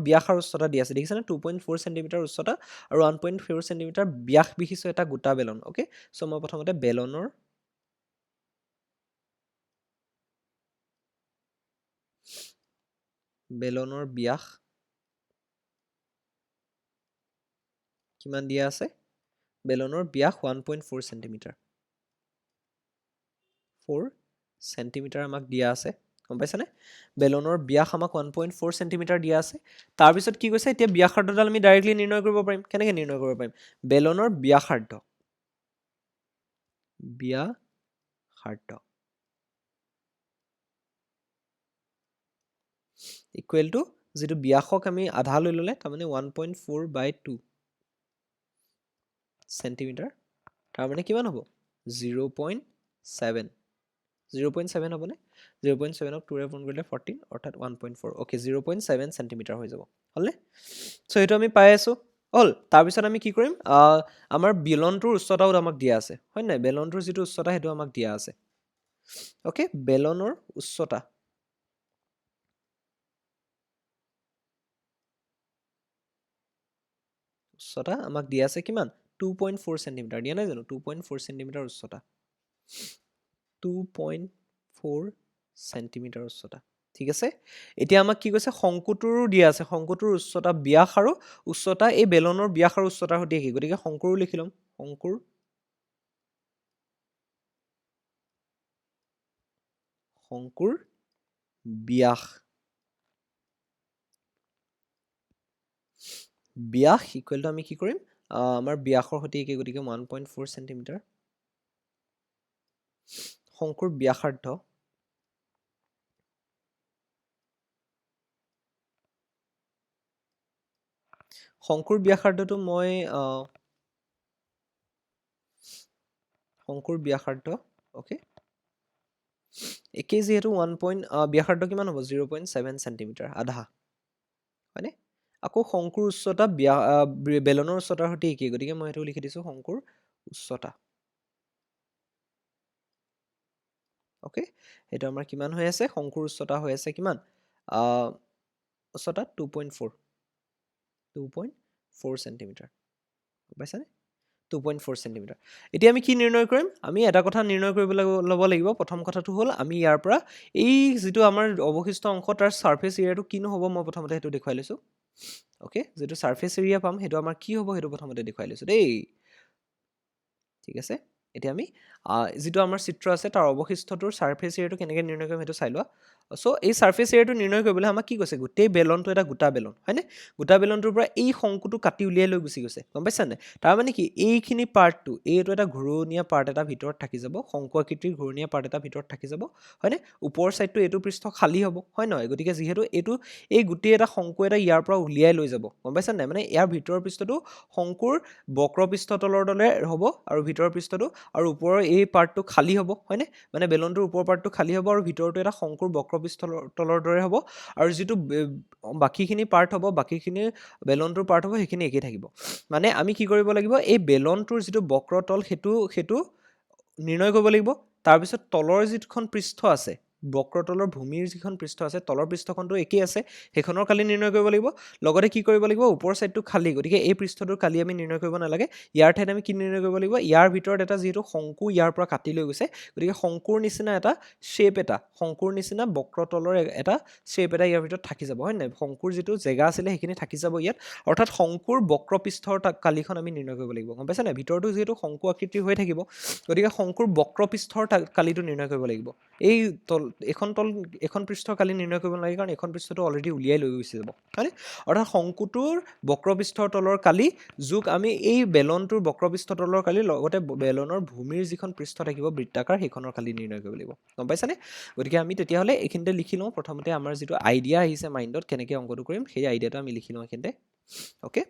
ব্যাস আৰু উচ্চতা দিয়া আছে দেখিছানে 2.4 চেণ্টিমিটাৰ উচ্চতা আৰু 1.4 চেণ্টিমিটাৰ ব্যাস বিশিষ্ট এটা গোটা বেলন অ'কে চ' মই প্ৰথমতে বেলনৰ ব্যাস কিমান দিয়া আছে বেলনৰ ব্যাস 1.4 চেণ্টিমিটাৰ 4 চেণ্টিমিটাৰ আমাক দিয়া আছে গম পাইছানে বেলনৰ ব্যাস আমাক 1.4 চেণ্টিমিটাৰ দিয়া আছে তাৰপিছত কি কৈছে এতিয়া ব্যাসাৰ্ধডাল আমি ডাইৰেক্টলি নিৰ্ণয় কৰিব পাৰিম কেনেকৈ নিৰ্ণয় কৰিব পাৰিম বেলনৰ ব্যাসাৰ্ধ ইকুৱেল টু যিটো ব্যাসক আমি আধা লৈ ল'লে তাৰমানে 1.4/2 চেণ্টিমিটাৰ তাৰমানে কিমান হ'ব 0.7 হ'বনে 0.7ক 2ৰে গুণ কৰিলে 14 অৰ্থাৎ 1.4 অ'কে 0.7 চেণ্টিমিটাৰ হৈ যাব হ'লনে চ' সেইটো আমি পাই আছোঁ হ'ল তাৰপিছত আমি কি কৰিম আমাৰ বেলনটোৰ উচ্চতাও আমাক দিয়া আছে হয় নাই বেলনটোৰ যিটো উচ্চতা সেইটো আমাক দিয়া আছে অ'কে বেলনৰ উচ্চতা আমাক দিয়া আছে কিমান 2.4 চেণ্টিমিটাৰ দিয়া নাই জানো 2.4 চেণ্টিমিটাৰ উচ্চতা 2.4 চেণ্টিমিটাৰ উচ্চতা ঠিক আছে এতিয়া আমাক কি কৈছে শংকুটোৰো দিয়া আছে শংকুটোৰ উচ্চতা ব্যাস আৰু উচ্চতা এই বেলনৰ ব্যাস আৰু উচ্চতাৰ সৈতে একেই গতিকে শংকুৰো লিখি ল'ম শংকুৰ ব্যাস ইকুৱেল টু আমি কি কৰিম আমাৰ ব্যাসৰ সৈতে একেই গতিকে 1.4 চেণ্টিমিটাৰ শংকুৰ ব্যাসাৰ্ধ শংকুৰ ব্যাসাৰ্ধটো মই শংকুৰ ব্যাসাৰ্ধ অ'কে একেই যিহেতু ব্যাসাৰ্ধ কিমান হ'ব 0.7 চেণ্টিমিটাৰ আধা হয়নে আকৌ শংকুৰ উচ্চতা বেলনৰ উচ্চতাৰ সৈতে একেই গতিকে মই সেইটো লিখি দিছোঁ শংকুৰ উচ্চতা অ'কে সেইটো আমাৰ কিমান হৈ আছে শংকুৰ উচ্চতা হৈ আছে কিমান উচ্চতা 2.4 চেণ্টিমিটাৰ পাইছানে 2.4 চেণ্টিমিটাৰ এতিয়া আমি কি নিৰ্ণয় কৰিম আমি এটা কথা নিৰ্ণয় কৰিব ল'ব লাগিব প্ৰথম কথাটো হ'ল আমি ইয়াৰ পৰা এই যিটো আমাৰ অৱশিষ্ট অংশ তাৰ ছাৰ্ফেচ এৰিয়াটো কিনো হ'ব মই প্ৰথমতে সেইটো দেখুৱাই লৈছোঁ অ'কে যিটো ছাৰ্ফেচ এৰিয়া পাম সেইটো আমাৰ কি হ'ব সেইটো প্ৰথমতে দেখুৱাই লৈছোঁ দেই ঠিক আছে এতিয়া আমি যিটো আমাৰ চিত্ৰ আছে তাৰ অৱশিষ্টটোৰ ছাৰ্ফেচ এৰিয়াটো কেনেকৈ নিৰ্ণয় কৰিম সেইটো চাই লোৱা চ' এই ছাৰ্ফেচ এৰিয়াটো নিৰ্ণয় কৰিবলৈ আমাক কি কৈছে গোটেই বেলনটো এটা গোটা বেলন হয়নে গোটা বেলনটোৰ পৰা এই শংকুটো কাটি উলিয়াই লৈ গুচি গৈছে গম পাইছা নাই তাৰমানে কি এইখিনি পাৰ্টটো এইটো এটা ঘূৰণীয়া পাৰ্ট এটা ভিতৰত থাকি যাব শংকু আকৃতিৰ ঘূৰণীয়া পাৰ্ট এটা ভিতৰত থাকি যাব হয়নে ওপৰৰ ছাইডটো এইটো পৃষ্ঠ খালী হ'ব হয় নহয় গতিকে যিহেতু এই গোটেই এটা শংকু এটা ইয়াৰ পৰা উলিয়াই লৈ যাব গম পাইছা নাই মানে ইয়াৰ ভিতৰৰ পৃষ্ঠটো শংকুৰ বক্ৰ পৃষ্ঠ তলৰ দৰে হ'ব আৰু ভিতৰৰ পৃষ্ঠটো আৰু ওপৰৰ এই পাৰ্টটো খালী হ'ব হয়নে মানে বেলনটোৰ ওপৰৰ পাৰ্টটো খালী হ'ব আৰু ভিতৰটো এটা শংকুৰ বক্ৰপৃষ্ঠ তলৰ দৰে হ'ব আৰু যিটো বাকীখিনি পাৰ্ট হ'ব বাকীখিনি বেলনটোৰ পাৰ্ট হ'ব সেইখিনি একেই থাকিব মানে আমি কি কৰিব লাগিব এই বেলনটোৰ যিটো বক্ৰতল সেইটো নিৰ্ণয় কৰিব লাগিব তাৰপিছত তলৰ যিখন পৃষ্ঠ আছে বক্ৰতলৰ ভূমিৰ যিখন পৃষ্ঠ আছে তলৰ পৃষ্ঠখনটো একেই আছে সেইখনৰ কালি নিৰ্ণয় কৰিব লাগিব লগতে কি কৰিব লাগিব ওপৰ সাইডটো খালি গতিকে এই পৃষ্ঠটোৰ কালি আমি নিৰ্ণয় কৰিব নালাগে ইয়াৰ ঠাইত আমি কি নিৰ্ণয় কৰিব লাগিব ইয়াৰ ভিতৰত এটা যেটো শংকু ইয়াৰ পৰা কাটি লৈ গৈছে গতিকে শংকুৰ নিচিনা এটা শেপ এটা শংকুৰ নিচিনা বক্ৰতলৰ এটা শেপ এটা ইয়াৰ ভিতৰত থাকি যাব হয় নাই শংকুৰ যেটো জায়গা আছিল সেইখিনি থাকি যাব ইয়াত অৰ্থাৎ শংকুৰ বক্ৰপৃষ্ঠৰ কালিখন আমি নিৰ্ণয় কৰিব লাগিব গম পাইছা না ভিতৰটো যেটো শংকু আকৃতিৰ হৈ থাকিব গতিকে শংকুৰ বক্ৰপৃষ্ঠৰ কালিটো নিৰ্ণয় কৰিব লাগিব এই এখন পৃষ্ঠৰ কালি নিৰ্ণয় কৰিব নালাগে কাৰণ এখন পৃষ্ঠটো অলৰেডি উলিয়াই লৈ গৈছে যাব হয়নে অৰ্থাৎ শংকুটোৰ বক্ৰপৃষ্ঠৰ তলৰ কালি যোগ আমি এই বেলনটোৰ বক্ৰপৃষ্ঠৰ তলৰ কালি লগতে বেলনৰ ভূমিৰ যিখন পৃষ্ঠ থাকিব বৃত্তাকাৰ সেইখনৰ কালি নিৰ্ণয় কৰিব লাগিব গম পাইছানে গতিকে আমি তেতিয়া হলে এইখিনিতে লিখি লওঁ প্ৰথমতে আমাৰ যেটো আইডিয়া আহিছে মাইন্ডত কেনেকৈ অংকটো কৰিম সেই আইডিয়াটো আমি লিখি লওঁ এইখিনিতে ওকে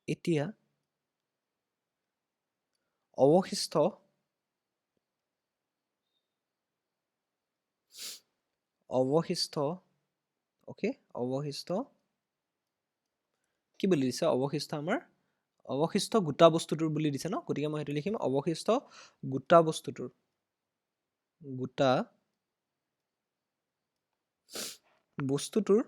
এতিয়া অৱশিষ্ট ওকে অৱশিষ্ট কি বুলি দিছে অৱশিষ্ট আমাৰ অৱশিষ্ট গোটা বস্তুটোৰ বুলি দিছে ন গতিকে মই হেতু লিখিম অৱশিষ্ট গোটা বস্তুটোৰ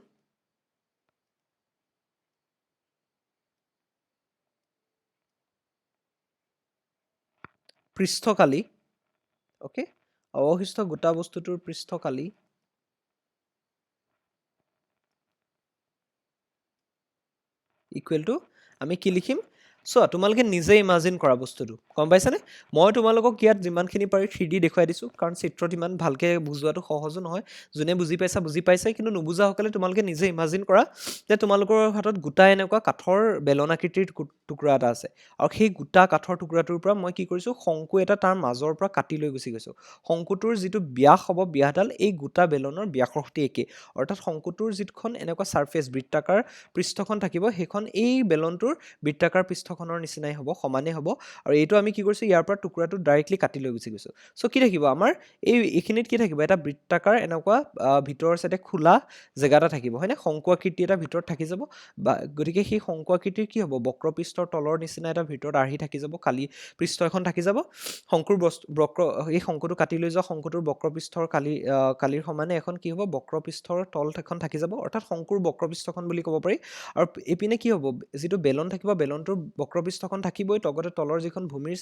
পৃষ্ঠকালি ওকে অৱশিষ্ট গোটা বস্তুটোৰ পৃষ্ঠকালি ইকুৱেল টু আমি কি লিখিম সো তোমালোকে নিজে ইমাজিন কৰা বস্তুটো গম পাইছানে মই তোমালোকক ইয়াত যিমানখিনি পাৰি 3D দেখুৱাই দিছো কাৰণ চিত্ৰত ইমান ভালকে বুজোৱাটো সহজ নহয় যোনে বুজি পাইছে কিন্তু নুবুজা হকলে তোমালোকে নিজে ইমাজিন কৰা যে তোমালোকৰ হাতত গোটা এনেকুৱা কাঠৰ বেলন আকৃতিৰ টুকুৰা এটা আছে আৰু সেই গোটা কাঠৰ টুকুৰাটোৰ পৰা মই কি কৰিছো শংকু এটা তাৰ মাজৰ পৰা কাটি লৈ গুছি গৈছো শংকুটোৰ যিটো ব্যাস হ'ব ব্যাসডাল এই গোটা বেলনৰ ব্যাসৰ সৈতে একে অৰ্থাৎ শংকুটোৰ যিখন এনেকুৱা সাৰফেস বৃত্তাকাৰ পৃষ্ঠখন থাকিব সেইখন এই বেলনটোৰ বৃত্তাকাৰ পৃষ্ঠখনৰ নিচিনাই হ'ব সমানে হ'ব আৰু এইটো আমি কি কৰিছো ইয়াৰ পৰা টুকুৰাটো ডাইৰেক্টলি কাটি লৈ গুছি গৈছো সো কি থাকিব আমাৰ এইখিনিত কি থাকিব এটা বৃত্তাকাৰ এনেকুৱা ভিতৰৰ সাইডে খোলা জায়গা এটা থাকিব হয়নে শংকু আকৃতি এটা ভিতৰত থাকি যাব গতিকে সেই শংকু আকৃতিৰ কি হ'ব বক্ৰপৃষ্ঠৰ তলৰ নিচিনা এটা ভিতৰত আহি থাকি যাব কালি পৃষ্ঠ এখন থাকি যাব শংকুৰ বক্ৰ এই শংকুটো কাটি লৈ যোৱা শংকুটোৰ বক্ৰপৃষ্ঠৰ কালিৰ সমানে এখন কি হ'ব বক্ৰপৃষ্ঠৰ তল এখন থাকি যাব অৰ্থাৎ শংকুৰ বক্ৰপৃষ্ঠখন বুলি ক'ব পাৰি আৰু এপিনে কি হ'ব যেটো বেলন থাকিব বেলনটোৰ বক্ৰপৃষ্ঠখন থাকিবই লগতে তলৰ যিখন ভূমিৰ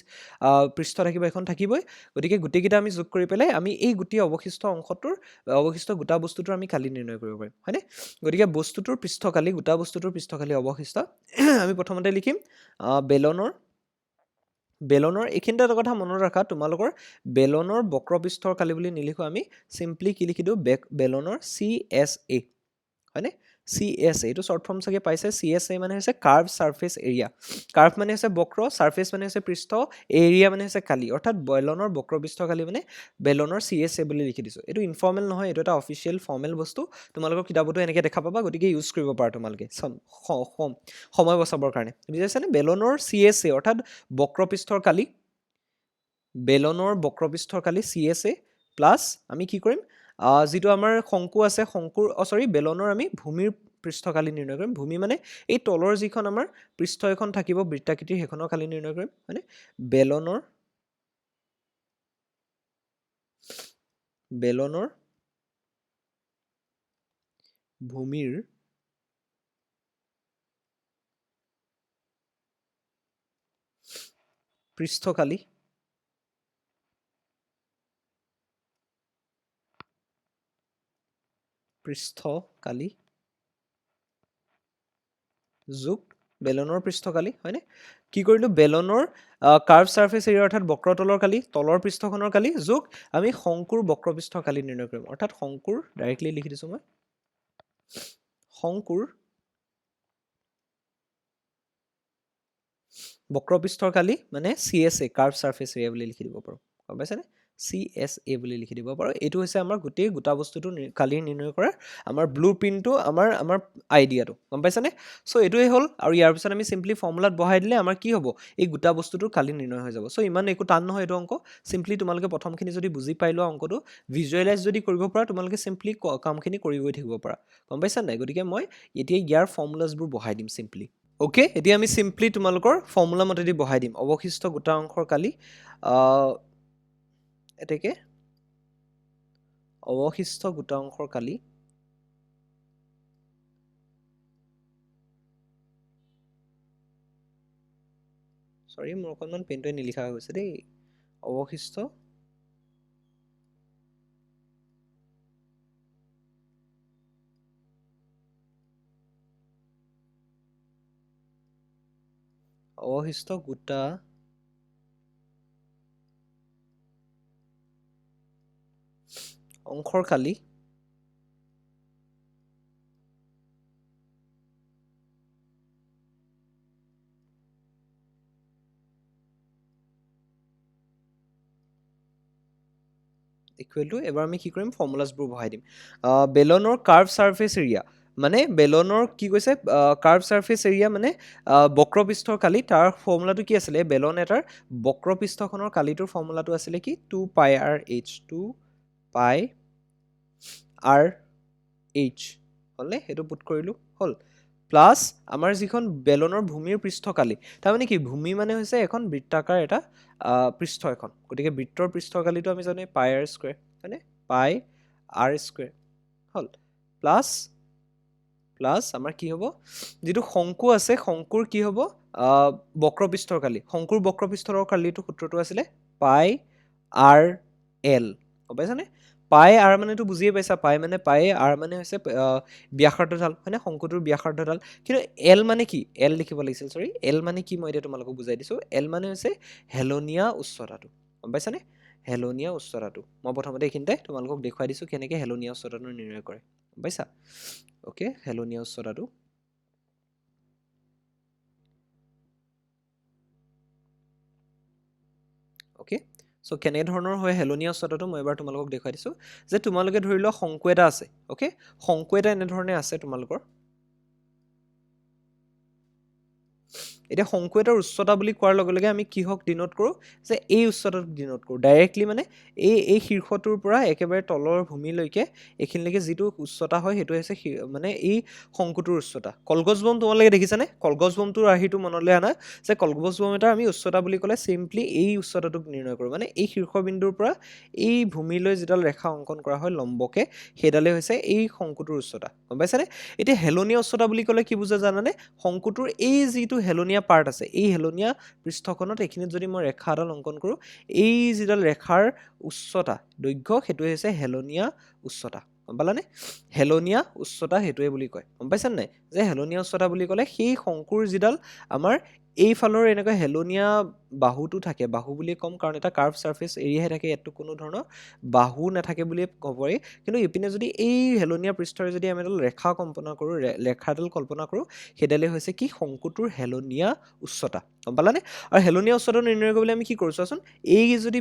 পৃষ্ঠ থাকিব এখন থাকিবই গতিকে গুটেকিটা আমি যোগ কৰি পেলাই আমি এই গুটি অৱশিষ্ট অংশটোৰ অৱশিষ্ট গোটা বস্তুটোৰ আমি কালি নিৰ্ণয় কৰিব পাৰিম হয়নে গতিকে বস্তুটোৰ পৃষ্ঠকালি গোটা বস্তুটোৰ পৃষ্ঠকালি অৱশিষ্ট আমি প্ৰথমতে লিখিম বেলনৰ এইখিনিতে এটা কথা মনত ৰাখা তোমালোকৰ বেলনৰ বক্ৰপৃষ্ঠৰ কালি বুলি নিলিখো আমি সিম্পলি কি লিখি দিও বেলনৰ CSA হয়নে CSA এইটো শৰ্ট ফৰ্ম চাগে পাইছে CSA মানে হৈছে কাৰ্ভ সাৰফেস এৰিয়া কাৰ্ভ মানে হৈছে বক্ৰ সাৰফেস মানে হৈছে পৃষ্ঠ এৰিয়া মানে হৈছে কালি অৰ্থাৎ বেলনৰ বক্ৰপৃষ্ঠ কালি মানে বেলনৰ CSA বুলি লিখি দিছো এইটো ইনফৰ্মেল নহয় এইটো এটা অফিচিয়েল ফৰ্মেল বস্তু তোমালোকৰ কিতাপতো এনেকৈ দেখা পাবা গতিকে ইউজ কৰিব পাৰা তোমালোকে সময় বচাবৰ কাৰণে বুজিছানে বেলনৰ CSA অৰ্থাৎ বক্ৰপৃষ্ঠৰ কালি বেলনৰ বক্ৰপৃষ্ঠৰ কালি CSA প্লাস আমি কি কৰিম যেটো আমাৰ শংকু আছে শংকুৰ বেলনৰ আমি ভূমিৰ পৃষ্ঠকালি নিৰ্ণয় কৰিম ভূমি মানে এই তলৰ যিখন আমাৰ পৃষ্ঠ এখন থাকিব বৃত্তাকৃতিৰ হেখনৰ কালি নিৰ্ণয় কৰিম মানে বেলনৰ ভূমিৰ পৃষ্ঠকালি যোগ বেলনৰ পৃষ্ঠকালি হয়নে কি কৰিলো বেলনৰ কাৰ্ভ সাৰফেস এৰিয়া অৰ্থাৎ বক্ৰতলৰ কালি তলৰ পৃষ্ঠখনৰ কালি যোগ আমি শংকুৰ বক্ৰপৃষ্ঠৰ কালি নিৰ্ণয় কৰিম অৰ্থাৎ শংকুৰ ডাইৰেক্টলি লিখি দিছো মই শংকুৰ বক্ৰপৃষ্ঠৰ কালি মানে CSA কাৰ্ভ সাৰফেস এৰিয়া বুলি লিখি দিব পাৰো গম পাইছানে CSA বুলি লিখি দিব পাৰো এইটো হৈছে আমাৰ গোটেই গোটা বস্তুটো কালি নিৰ্ণয় কৰাৰ আমাৰ ব্লুপ্ৰিন্টটো আমাৰ আইডিয়াটো গম পাইছানে সো এটোই হল আৰু ইয়াৰ পিছত আমি সিম্পলি ফৰ্মুলাত বহাই দিলে আমাৰ কি হ'ব এই গোটা বস্তুটোৰ কালি নিৰ্ণয় হৈ যাব সো ইমান একো টান নহয় এটো অংক সিম্পলি তোমালোকে প্ৰথমখিনি যদি বুজি পাইলো অংকটো ভিজুৱেলাইজ যদি কৰিব পাৰা তোমালোকে সিম্পলি কামখিনি কৰি গৈ থাকিব পাৰা গম পাইছা নাই গতিকে মই এতিয়া ইয়াৰ ফৰ্মুলাছবোৰ বহাই দিম সিম্পলি ওকে, এতিয়া আমি চিম্পলি তোমালোকৰ ফৰ্মুলা মতেদি বহাই দিম। অৱশিষ্ট গোটা অংশৰ কালি এতেকে অৱশিষ্ট গোটা অংশৰ কালি সৰি মোৰ অকণমান পেনটোৱে নিলিখা হৈ গৈছে দেই। অৱশিষ্ট গোটা অংশৰ কালি ইকুৱেল টু, এবাৰ আমি কি কৰিম ফৰ্মুলাছবোৰ বহাই দিম। বেলনৰ কাৰ্ভ ছাৰ্ফেচ এৰিয়া মানে বেলনৰ কি কৈছে কাৰ্ভ ছাৰ্ফেচ এৰিয়া মানে বক্ৰপৃষ্ঠৰ কালি, তাৰ ফৰ্মুলাটো কি আছিলে বেলন এটাৰ বক্ৰপৃষ্ঠখনৰ কালিটোৰ ফৰ্মুলাটো আছিলে কি 2πr(h) 2πr(h) হ'লনে, সেইটো পুট কৰিলোঁ হ'ল, প্লাছ আমাৰ যিখন বেলনৰ ভূমিৰ পৃষ্ঠকালি, তাৰমানে কি ভূমি মানে হৈছে এখন বৃত্তাকাৰ এটা পৃষ্ঠ এখন, গতিকে বৃত্তৰ পৃষ্ঠকালিটো আমি জানো πr² হয়নে, πr² হ'ল, প্লাছ আমাৰ কি হ'ব যিটো শংকু আছে শংকুৰ কি হ'ব বক্ৰপৃষ্ঠৰ কালি, শংকুৰ বক্ৰপৃষ্ঠৰ কালিটো সূত্ৰটো আছিলে πr(l) গম পাইছানে? পাই আৰ মানেতো বুজিয়ে পাইছা, পাই মানে পাই, আৰ মানে হৈছে ব্যাসাৰ্ধডাল হয়নে, শংকুটোৰ ব্যাসাৰ্ধডাল, কিন্তু এল মানে কি, এল লিখিব লাগিছিল সৰি, এল মানে কি মই এতিয়া তোমালোকক বুজাই দিছোঁ, এল মানে হৈছে হেলনীয়া উচ্চতাটো, গম পাইছানে, হেলনীয়া উচ্চতাটো। মই প্ৰথমতে এইখিনিতে তোমালোকক দেখুৱাই দিছোঁ কেনেকৈ হেলনীয়া উচ্চতাটো নিৰ্ণয় কৰে, গম পাইছা? অ'কে, হেলনীয়া উচ্চতাটো অ'কে। চ' কেনেধৰণৰ হয় হেলনীয়া উচ্চতাটো মই এবাৰ তোমালোকক দেখুৱাই দিছোঁ, যে তোমালোকে ধৰি লোৱা শংকু এটা আছে, অ'কে, শংকু এটা এনেধৰণে আছে তোমালোকৰ, এতিয়া শংকু এটাৰ উচ্চতা বুলি কোৱাৰ লগে লগে আমি কিহক ডিনোট কৰোঁ, যে এই উচ্চতাটোক ডিনোট কৰোঁ ডাইৰেক্টলি, মানে এই শীৰ্ষটোৰ পৰা একেবাৰে তলৰ ভূমিলৈকে এইখিনিলৈকে যিটো উচ্চতা হয় সেইটো হৈছে মানে এই শংকুটোৰ উচ্চতা। কলগছ বম তোমালোকে দেখিছানে, কলগছ বমটোৰ আৰ্হিটো মনলৈ আনা, যে কলগছ বম এটাৰ আমি উচ্চতা বুলি ক'লে চিম্পলি এই উচ্চতাটোক নিৰ্ণয় কৰোঁ, মানে এই শীৰ্ষবিন্দুৰ পৰা এই ভূমিলৈ যিডাল ৰেখা অংকন কৰা হয় লম্বকে, সেইডালেই হৈছে এই শংকুটোৰ উচ্চতা, গম পাইছানে? এতিয়া হেলনীয়া উচ্চতা বুলি ক'লে কি বুজা জানানে, শংকুটোৰ এই যিটো হেলনীয়া পাৰ্ট আছে, এই হেলনীয়া পৃষ্ঠখনত এইখিনিত যদি মই ৰেখা এডাল অংকন কৰোঁ, এই যিডাল ৰেখাৰ উচ্চতা দৈৰ্ঘ্য সেইটোৱে হৈছে হেলনীয়া উচ্চতা, গম পালানে? হেলনীয়া উচ্চতা সেইটোৱে বুলি কয়, গম পাইছানে নাই, যে হেলনীয়া উচ্চতা বুলি ক'লে সেই শংকুৰ যিডাল আমাৰ এইফালৰ এনেকুৱা হেলনীয়া বাহুটো থাকে, বাহু বুলিয়ে ক'ম কাৰণ এটা কাৰ্ভ ছাৰ্ফেচ এৰিয়াহে থাকে, ইয়াততো কোনো ধৰণৰ বাহু নাথাকে বুলিয়ে ক'ব পাৰি, কিন্তু ইপিনে যদি এই হেলনীয়া পৃষ্ঠৰে যদি আমি এডাল ৰেখা কল্পনা কৰোঁ, ৰেখাডাল কল্পনা কৰোঁ, সেইডালেই হৈছে কি শংকুটোৰ হেলনীয়া উচ্চতা, গম পালানে? আৰু হেলনীয়া উচ্চতা নিৰ্ণয় কৰিবলৈ আমি কি কৰোঁ চোৱাচোন, এই যদি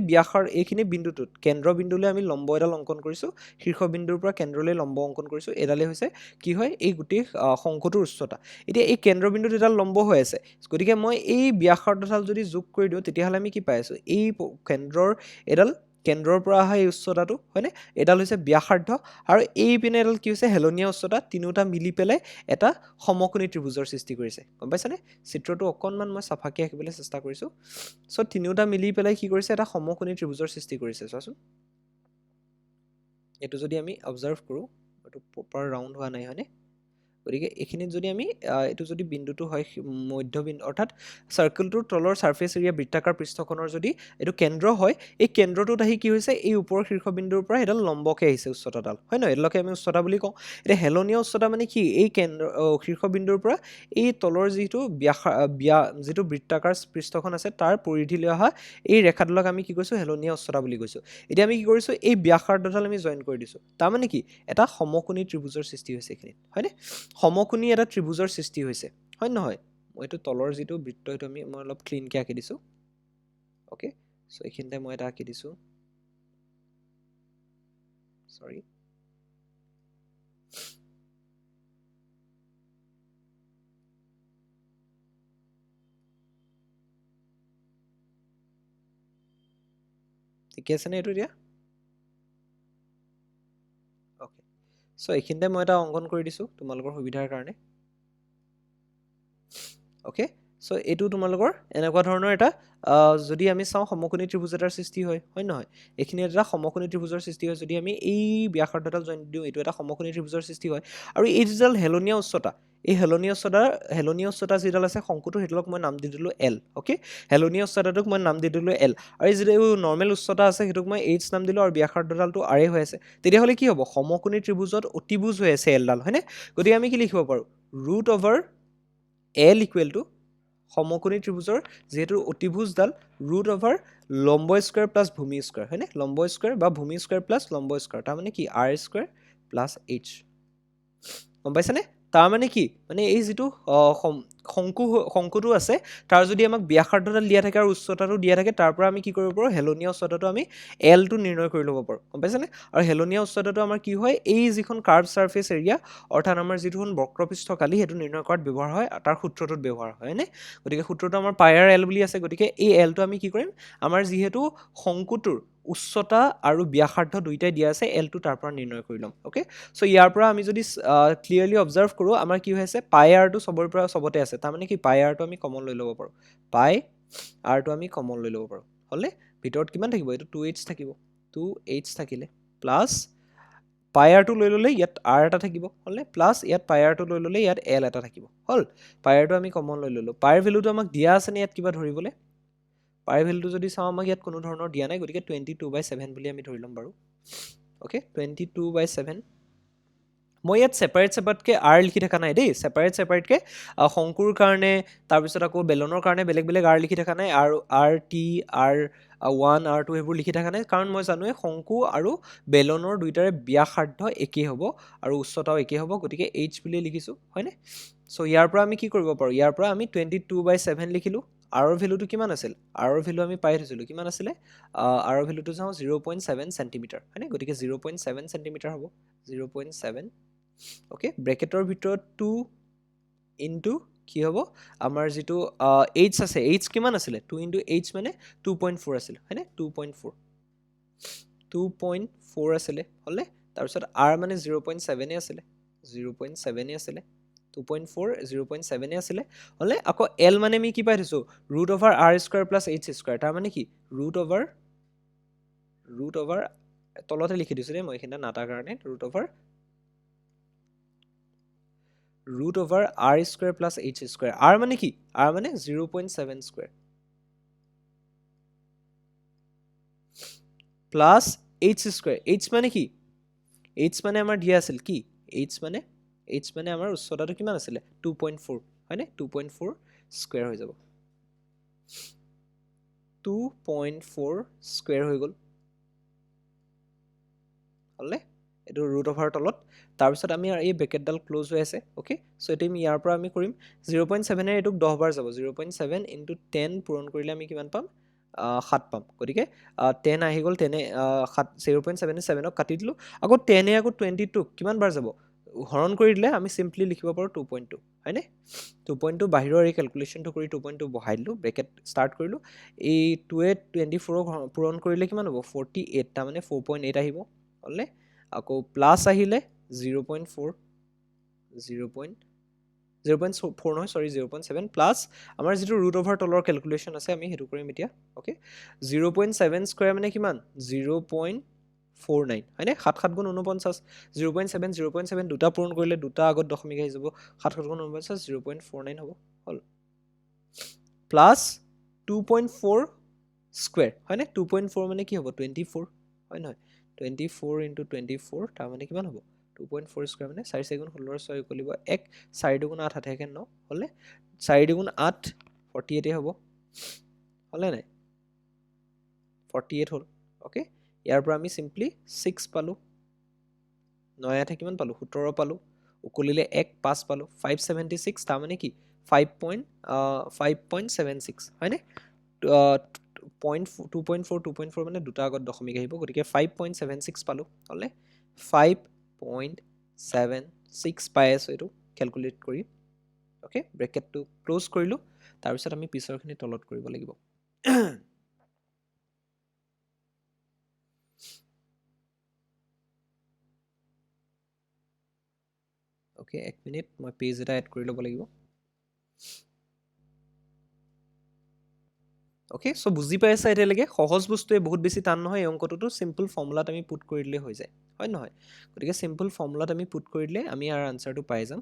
এইখিনি বিন্দুটোত কেন্দ্ৰবিন্দুলৈ আমি লম্ব এডাল অংকন কৰিছোঁ, শীৰ্ষবিন্দুৰ পৰা কেন্দ্ৰলৈ লম্ব অংকন কৰিছোঁ, এডালেই হৈছে কি হয় এই গোটেই শংকুটোৰ উচ্চতা। এতিয়া এই কেন্দ্ৰবিন্দুত এডাল লম্ব হৈ আছে, গতিকে মই এই ব্যাসাৰ্ধডাল যদি যোগ কৰি দিওঁ তেতিয়াহ'লে আমি কি পাই আছোঁ, এই কেন্দ্ৰৰ পৰা অহা এই উচ্চতাটো হয়নে, এডাল হৈছে ব্যাসাৰ্ধ, আৰু এইপিনে এডাল কি হৈছে হেলনীয়া উচ্চতা, তিনিওটা মিলি পেলাই এটা সমকোণী ত্ৰিভুজৰ সৃষ্টি কৰিছে, গম পাইছানে? চিত্ৰটো অকণমান মই চাফাকৈ আঁকিবলৈ চেষ্টা কৰিছোঁ। চ' তিনিওটা মিলি পেলাই কি কৰিছে, এটা সমকোণী ত্ৰিভুজৰ সৃষ্টি কৰিছে, চোৱাচোন। এইটো যদি আমি অবজাৰ্ভ কৰোঁ, এইটো প্ৰপাৰ ৰাউণ্ড হোৱা নাই হয়নে, গতিকে এইখিনিত যদি আমি এইটো যদি বিন্দুটো হয় মধ্যবিন্দু, অৰ্থাৎ চাৰ্কেলটোৰ তলৰ ছাৰ্ফেচ এৰিয়া বৃত্তাকাৰ পৃষ্ঠখনৰ যদি এইটো কেন্দ্ৰ হয়, এই কেন্দ্ৰটোত আহি কি হৈছে এই ওপৰৰ শীৰ্ষবিন্দুৰ পৰা এডাল লম্বকে আহিছে উচ্চতাডাল, হয় নহয়, এইডালকে আমি উচ্চতা বুলি কওঁ। এতিয়া হেলনীয়া উচ্চতা মানে কি, এই শীৰ্ষবিন্দুৰ পৰা এই তলৰ যিটো যিটো বৃত্তাকাৰ পৃষ্ঠখন আছে তাৰ পৰিধিলৈ অহা এই ৰেখাডালক আমি কি কৈছোঁ হেলনীয়া উচ্চতা বুলি কৈছোঁ। এতিয়া আমি কি কৰিছোঁ, এই ব্যাসাৰ্ধডাল আমি জইন কৰি দিছোঁ, তাৰমানে কি এটা সমকোণী ত্ৰিভুজৰ সৃষ্টি হৈছে এইখিনিত, হয়নে? সমকোণী এটা ত্ৰিভুজৰ সৃষ্টি হৈছে, হয় নহয়? মই এইটো তলৰ যিটো বৃত্ত সেইটো মই অলপ ক্লিনকৈ আঁকি দিছোঁ, অ'কে। চ' এইখিনিতে মই এটা আঁকি দিছোঁ, চৰি। ঠিকে আছেনে এইটো এতিয়া? অ'কে। চ' এইখিনিতে মই এটা অংকন কৰি দিছোঁ তোমালোকৰ সুবিধাৰ কাৰণে। ওকে সো এইটো তোমালোকৰ এনেকুৱা ধৰণৰ এটা যদি আমি চাওঁ সমকোণী ত্ৰিভুজ এটাৰ সৃষ্টি হয় নহয় এইখিনি এটা সমকোণী ত্ৰিভুজৰ সৃষ্টি হয় যদি আমি এই ব্যাসাৰ্ধডাল জইন দিওঁ এইটো এটা সমকোণী ত্ৰিভুজৰ সৃষ্টি হয় আৰু এই যিডাল হেলনীয়া উচ্চতা এই হেলনীয়া উচ্চতা যিডাল আছে শংকুটো সেইডালক মই নাম দি দিলোঁ এল অ'কে হেলনীয়া উচ্চতাটোক মই নাম দি দিলোঁ এল আৰু এই যিটো নৰ্মেল উচ্চতা আছে সেইটোক মই এইচ নাম দিলোঁ আৰু ব্যাসাৰ্ধডালটো আৰে হৈ আছে তেতিয়াহ'লে কি হ'ব সমকোণী ত্ৰিভুজত অতিভুজ হৈ আছে এলডাল হয়নে গতিকে আমি কি লিখিব পাৰোঁ root over L equal to সমকোণী ত্ৰিভুজৰ যিহেতু অতিভুজডাল ৰুট অভাৰ লম্ব স্কোৱাৰ প্লাছ ভূমি স্কোৱাৰ হয়নে লম্ব স্কোৱাৰ বা ভূমি স্কোৱাৰ প্লাছ লম্ব স্কোৱাৰ তাৰমানে কি আৰ স্কোৱাৰ প্লাছ এইচ গম পাইছানে তাৰমানে কি মানে এই যিটো শংকুটো আছে তাৰ যদি আমাক ব্যাসাৰ্ধডাল দিয়া থাকে আৰু উচ্চতাটো দিয়া থাকে তাৰ পৰা আমি কি কৰিব পাৰোঁ হেলনীয়া উচ্চতাটো আমি এলটো নিৰ্ণয় কৰি ল'ব পাৰোঁ গম পাইছানে আৰু হেলনীয়া উচ্চতাটো আমাৰ কি হয় এই যিখন কাৰ্ভ ছাৰ্ফেচ এৰিয়া অৰ্থাৎ আমাৰ যিটোখন বক্ৰপৃষ্ঠকালি সেইটো নিৰ্ণয় কৰাত ব্যৱহাৰ হয় তাৰ সূত্ৰটোত ব্যৱহাৰ হয়নে গতিকে সূত্ৰটো আমাৰ পাই আৰ এল বুলি আছে গতিকে এই এলটো আমি কি কৰিম আমাৰ যিহেতু শংকুটোৰ উচ্চতা আৰু ব্যাসাৰ্ধ দুইটাই দিয়া আছে এলটো তাৰ পৰা নিৰ্ণয় কৰি ল'ম অ'কে চ' ইয়াৰ পৰা আমি যদি ক্লিয়াৰলি অবজাৰ্ভ কৰোঁ আমাৰ কি হৈ আছে পাই আৰটো চবতে আছে তাৰমানে কি পাই আৰটো আমি কমন লৈ ল'ব পাৰোঁ পাই আৰটো আমি কমন লৈ ল'ব পাৰোঁ হ'লে ভিতৰত কিমান থাকিব এইটো 2h থাকিব 2h থাকিলে প্লাছ পাই আৰটো লৈ ল'লে ইয়াত আৰ এটা থাকিব হ'লে প্লাছ ইয়াত পাই আৰটো লৈ ল'লে ইয়াত এল এটা থাকিব হ'ল পাই আৰটো আমি কমন লৈ ল'লোঁ পাইৰ ভেলুটো আমাক দিয়া আছেনে ইয়াত কিবা ধৰিবলৈ পাইৰ ভেলুটো যদি চাওঁ আমাক ইয়াত কোনো ধৰণৰ দিয়া নাই গতিকে 22/7 বুলি আমি ধৰি ল'ম বাৰু অ'কে 22/7 মই ইয়াত ছেপাৰেটকৈ আৰ লিখি থকা নাই দেই ছেপাৰেটকৈ শংকুৰ কাৰণে তাৰপিছত আকৌ বেলনৰ কাৰণে বেলেগ বেলেগ আৰ লিখি থকা নাই আৰু আৰ টি আৰ 1 আৰ 2 সেইবোৰ লিখি থকা নাই কাৰণ মই জানোৱে শংকু আৰু বেলনৰ দুইটাৰে ব্যাসাৰ্ধ একেই হ'ব আৰু উচ্চতাও একেই হ'ব গতিকে এইচ বুলি লিখিছোঁ হয়নে চ' ইয়াৰ পৰা আমি কি কৰিব পাৰোঁ ইয়াৰ পৰা আমি 22/7 লিখিলোঁ আৰৰ ভেলুটো কিমান আছিল আৰৰ ভেলু আমি পাই থৈছিলোঁ কিমান আছিলে আৰৰ ভেলুটো চাওঁ 0.7 চেণ্টিমিটাৰ হয়নে গতিকে 0.7 চেণ্টিমিটাৰ হ'ব 0.7 অ'কে ব্ৰেকেটৰ ভিতৰত 2 ইনটু কি হ'ব আমাৰ যিটো এইচ আছে এইচ কিমান আছিলে 2 ইনটু এইচ মানে 2.4 আছিলে হয়নে 2.4 আছিলে হ'লে তাৰপিছত আৰ মানে 0.7 আছিলে 2.4 0.7 আছিলে হ'লে আকৌ এল মানে আমি কি পাই থৈছোঁ root over R square plus H square তাৰ মানে কি ৰুট অভাৰ তলতে লিখি দিছোঁ দেই মই এইখিনিতে নাটাৰ কাৰণে root over R square plus H square R মানে কি আৰ মানে 0.7 square plus H square H মানে কি এইচ মানে আমাৰ দিয়া আছিল কি এইচ মানে আমাৰ উচ্চতাটো কিমান আছিলে 2.4 হয়নে 2.4 স্কোৱাৰ হৈ যাব 2.4 স্কোৱাৰ হৈ গ'ল হ'লে এইটো ৰুট অভাৰ তলত তাৰপিছত আমি এই ব্ৰেকেটডাল ক্ল'জ হৈ আছে অ'কে চ' এইটো আমি ইয়াৰ পৰা আমি কৰিম 0.7 এইটোক 10 বাৰ যাব 0.7 ইনটু 10 পূৰণ কৰিলে আমি কিমান পাম 7 পাম গতিকে 10 আহি গ'ল 0.7 7ক কাটি দিলোঁ আকৌ 10 আকৌ 22 কিমান বাৰ যাব হৰণ কৰি দিলে আমি চিম্পলি লিখিব পাৰোঁ 2.2 হয়নে 2.2 বাহিৰৰ এই কেলকুলেশ্যনটো কৰি 2.2 বহাই দিলোঁ ব্ৰেকেট ষ্টাৰ্ট কৰিলোঁ এই 2য়ে 24ক পূৰণ কৰিলে কিমান হ'ব 48 তাৰমানে 4.8 আহিব হ'লে আকৌ প্লাছ আহিলে 0.4 নহয় চৰি 0.7 প্লাছ আমাৰ যিটো ৰুট অভাৰ তলৰ কেলকুলেশ্যন আছে আমি সেইটো কৰিম এতিয়া অ'কে 0.7 স্কোৱাৰ মানে কিমান 0.49 হয়নে 7 7 গুণ 49 0.7 দুটা পূৰণ কৰিলে দুটা আগত দশমিক আহি যাব 7 7 গুণ 49 0.49 হ'ব হ'ল প্লাছ 2.4 স্কোৱাৰ হয়নে 2.4 মানে কি হ'ব 24 হয় নহয় 24 ইনটু 24 তাৰমানে কিমান হ'ব 2.4 স্কোৱাৰ মানে 4 4 গুণ 16 6 উকলিব 1 4 দুগুণ 8 8 9 হ'লে 4 দুগুণ 8 48 হ'ব হ'লে নাই 48 হ'ল অ'কে ইয়াৰ পৰা আমি চিম্পলি 6 পালোঁ 9 8 কিমান পালোঁ 17 পালোঁ উকলিলে 1 5 পালোঁ 576 তাৰমানে কি 5.76 হয়নে 2.4 মানে দুটা আগত দশমিক আহিব গতিকে 5.76 পালোঁ হ'লে 5.76 পাই আছোঁ এইটো কেলকুলেট কৰি অ'কে ব্ৰেকেটটো ক্ল'জ কৰিলোঁ তাৰপিছত আমি পিছৰখিনি তলত কৰিব লাগিব অ'কে 1 মিনিট মই পেজ এটা এড কৰি ল'ব লাগিব ওকে সো বুজি পাইছা এতিয়ালৈকে সহজ বস্তুৱে বহুত বেছি টান নহয় এই অংকটোতো সিম্পল ফৰ্মুলাত আমি পুট কৰি দিলে হৈ যায় হয় নহয় গতিকে সিম্পল ফৰ্মুলাত আমি পুট কৰি দিলে আমি ইয়াৰ আনসাৰটো পাই যাম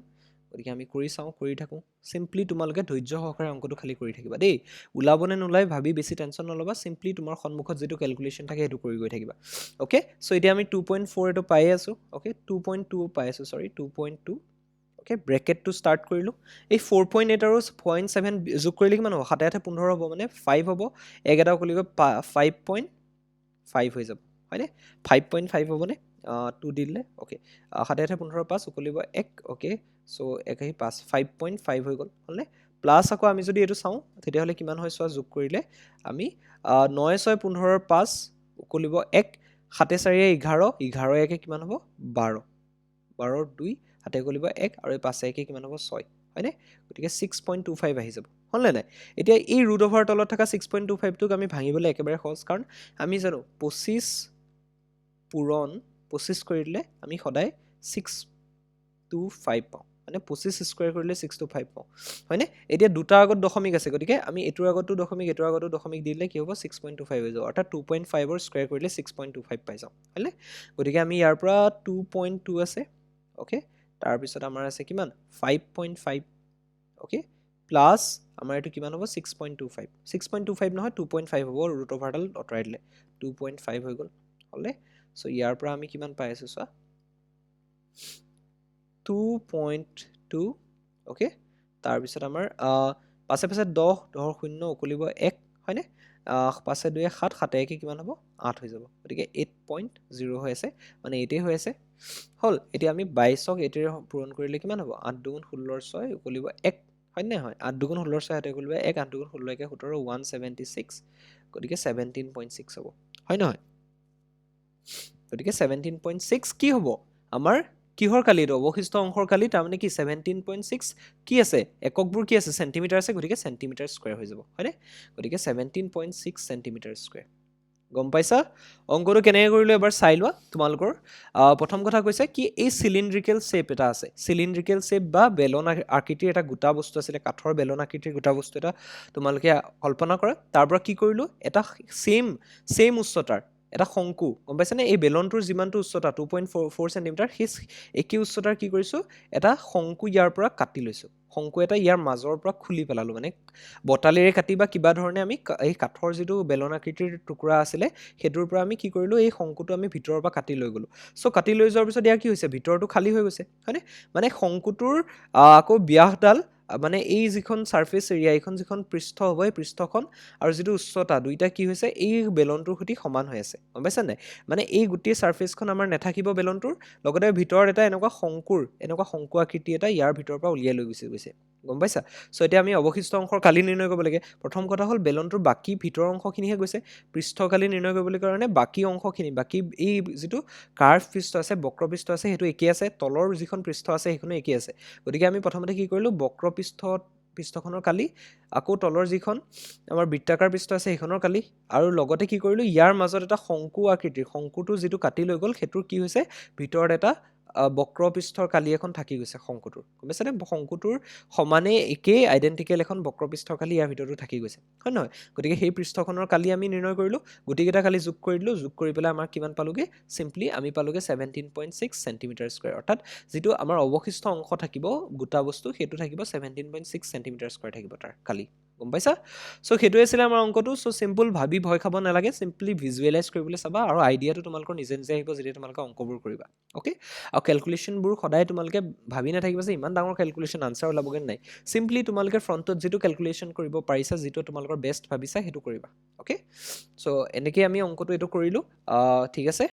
গতিকে আমি কৰি চাওঁ কৰি থাকোঁ সিম্পলি তোমালোকে ধৈৰ্য সহকাৰে অংকটো খালি কৰি থাকিবা দেই ওলাবনে নোলাই ভাবি বেছি টেনশ্যন নল'বা সিম্পলি তোমাৰ সন্মুখত যেটো ক্যালকুলেশন থাকে সেইটো কৰি গৈ থাকিবা ওকে সো এতিয়া আমি 2.4 এটো পাই আছো ওকে 2.2 পাই আছো সৰি 2.2 ওকে ব্ৰেকেট টু স্টাৰ্ট কৰিলো এই 4.8 আৰু 0.7 যোগ কৰিলে কিমান হ'ব 7 8 15 হ'ব মানে 5 হ'ব এক এটা কলিব 5.5 হৈ যাব হয়নে 5.5 হ'বনে 2 দিলে ওকে 7 8 15 5 উকলিব 1 ওকে সো 1 আহি 5 5.5 হৈ গ'ল হলনে প্লাস আকৌ আমি যদি এটো চাওঁ তেতিয়া হলে কিমান হয় সোৱা যোগ কৰিলে আমি 9 6 15 5 উকলিব 1 7 4 11 11 1 কিমান হ'ব 12 12 2 হাতে গলিব 1 আৰু 5 1 কিমান হ'ব 6 হয়নে গতিকে 6.25 আহি যাব হলনে নাই এতিয়া এই ৰুট ওভাৰ তলত থকা 6.25 টোক আমি ভাঙিবলৈ একেবাৰে সহজ কাৰণ আমি জানো 25 পূৰণ 25 কৰিলে আমি সদায় 625 পাওঁ মানে 25 স্কয়াৰ কৰিলে 625 পাওঁ হয়নে এতিয়া দুটা আগত দশমিক আছে গতিকে আমি এটোৰ আগতো দশমিক এটোৰ আগতো দশমিক দিলে কি হ'ব 6.25 হৈ যাব অৰ্থাৎ 2.5 ৰ স্কয়াৰ কৰিলে 6.25 পাই যাম হয়নে গতিকে আমি ইয়াৰ পৰা 2.2 আছে ওকে তাৰ পিছত আমাৰ আছে কিমান 5.5 ওকে প্লাস আমাৰ এটো কিমান হ'ব 6.25 6.25 নহয় 2.5 হ'ব ৰুট ওভাৰডাল অতৰাই দিলে 2.5 হৈ গ'ল হলে সো ইয়াৰ পৰা আমি কিমান পাই আছো সোৱা 2.2 ওকে তাৰ পিছত আমাৰ পাছে পাছে 10 10 শূন্য উকলিব 1 হয়নে পাছে 2 7 7 1 কিমান হ'ব 8 হৈ যাব গতিকে 8.0 হৈ আছে মানে 8 হৈ আছে হল এতিয়া আমি 22 ক 8 ৰে পূৰণ কৰিলে কিমান হ'ব 8 2 16 6 উকলিব 1 হয় নে হয় 8 2 16 6 হাতে উকলিব 1 8 2 16 1 17 176 গতিকে 17.6 হ'ব হয় নহয় গতিকে 17.6 কি হ'ব আমাৰ কিহৰ কালি এটো অবশিষ্ট অংশৰ কালি তাৰ মানে কি 17.6 কি আছে এককবোৰ কি আছে সেন্টিমিটাৰ আছে গতিকে সেন্টিমিটাৰ স্কয়াৰ হৈ যাব হয়নে গতিকে 17.6 সেন্টিমিটাৰ স্কয়াৰ গম পাইছা অংকটো কেনেকৈ কৰিলো এবাৰ চাই লোৱা তোমালোকৰ প্ৰথম কথা কৈছে কি এই সিলিন্ড্ৰিকেল শেপ এটা আছে সিলিন্ড্ৰিকেল শেপ বা বেলন আকৃতিৰ এটা গোটা বস্তু আছে কাঠৰ বেলন আকৃতিৰ গোটা বস্তু এটা তোমালোকে কল্পনা কৰা তাৰ পৰা কি কৰিলো এটা সেম উচ্চতাৰ এটা শংকু গম পাইছানে এই বেলনটোৰ যিমানটো উচ্চতা 2.44 সেন্টিমিটাৰ হিস একি উচ্চতাৰ কি কৰিছো এটা শংকু ইয়াৰ পৰা কাটি লৈছো শংকু এটা ইয়াৰ মাজৰ পৰা খুলি পেলালো মানে বটালেৰে কাটি বা কিবা ধৰণে আমি এই কাঠৰ যেটো বেলন আকৃতিৰ টুকুৰা আছিলে হেতুৰ পৰা আমি কি কৰিলো এই শংকুটো আমি ভিতৰৰ পৰা কাটি লৈ গলো সো কাটি লৈ যোৱাৰ পিছত ইয়া কি হৈছে ভিতৰটো খালি হৈ গৈছে হয়নে মানে শংকুটোৰ আকৌ ব্যাসডাল মানে এই যিখন সাৰফেস এৰিয়া এইখন যিখন পৃষ্ঠ হ'ব এই পৃষ্ঠখন আৰু যেটো উচ্চতা দুইটা কি হৈছে এই বেলনটোৰ সৈতে সমান হৈ আছে গম পাইছা নাই মানে এই গোটেই সাৰফেসখন আমাৰ নেথাকিব বেলনটোৰ লগতে ভিতৰত এটা এনেকুৱা শংকু আকৃতি এটা ইয়াৰ ভিতৰৰ পৰা উলিয়াই লৈ গৈছে গম পাইছা সো এতিয়া আমি অবশিষ্ট অংশৰ কালি নিৰ্ণয় কৰিব লাগে প্ৰথম কথা হল বেলনটোৰ বাকি ভিতৰ অংশখিনিহে গৈছে পৃষ্ঠ কালি নিৰ্ণয় কৰিবলৈ কাৰণে বাকি অংশখিনি বাকি এই যেটো কাৰ্ভ পৃষ্ঠ আছে বক্ৰ পৃষ্ঠ আছে হেতু একে আছে তলৰ যিখন পৃষ্ঠ আছে হেখনো একে আছে গতিকে আমি প্ৰথমতে কি কৰিলো বক্ৰ পৃষ্ঠখনৰ কালি আকৌ তলৰ যিখন আমাৰ বৃত্তাকাৰ পৃষ্ঠ আছে হেখনৰ কালি আৰু লগতে কি কৰিলো ইয়াৰ মাজত এটা শংকু আকৃতিৰ শংকুটো যেটো কাটি লৈ গল হেতুৰ কি হৈছে ভিতৰত এটা বক্ৰ পৃষ্ঠৰ কালি এখন থাকি গৈছে শংকুটোৰ গম পাইছানে শংকুটোৰ সমানে একে আইডেন্টিকেল এখন বক্ৰ পৃষ্ঠৰ কালি ইয়াৰ ভিতৰটো থাকি গৈছে হয় নহয় গতিকে সেই পৃষ্ঠখনৰ কালি আমি নিৰ্ণয় কৰিলো গুটিকেইটা কালি যোগ কৰি দিলো যোগ কৰি পেলাই আমাৰ কিমান পালোগে সিম্পলি আমি পালোগে 17.6 সেন্টিমিটাৰ স্কয়াৰ অৰ্থাৎ যেটো আমাৰ অবশিষ্ট অংশ থাকিব গোটা বস্তু হেতু থাকিব 17.6 সেন্টিমিটাৰ স্কয়াৰ থাকিব তাৰ কালি গম পাইছা সো হেতু আছিল আমাৰ অংকটো সো সিম্পল ভাবি ভয় খাব নালাগে সিম্পলি ভিজুৱেলাইজ কৰিবলৈ চাবা আৰু আইডিয়াটো তোমালোকৰ নিজে নিজে আহিব যেতিয়া তোমালোকে অংকবোৰ কৰিবা ওকে আৰু ক্যালকুলেশনবোৰ সদায় তোমালোকে ভাবি নাথাকিবা যে ইমান ডাঙৰ ক্যালকুলেশন আনসাৰ ওলাবগে নাই সিম্পলি তোমালোকে ফ্ৰন্টত যেটো ক্যালকুলেশন কৰিব পাৰিছা যেটো তোমালোকৰ বেষ্ট ভাবিছা হেতু কৰিবা ওকে সো এনেকৈ আমি অংকটো এটো কৰিলো ঠিক আছে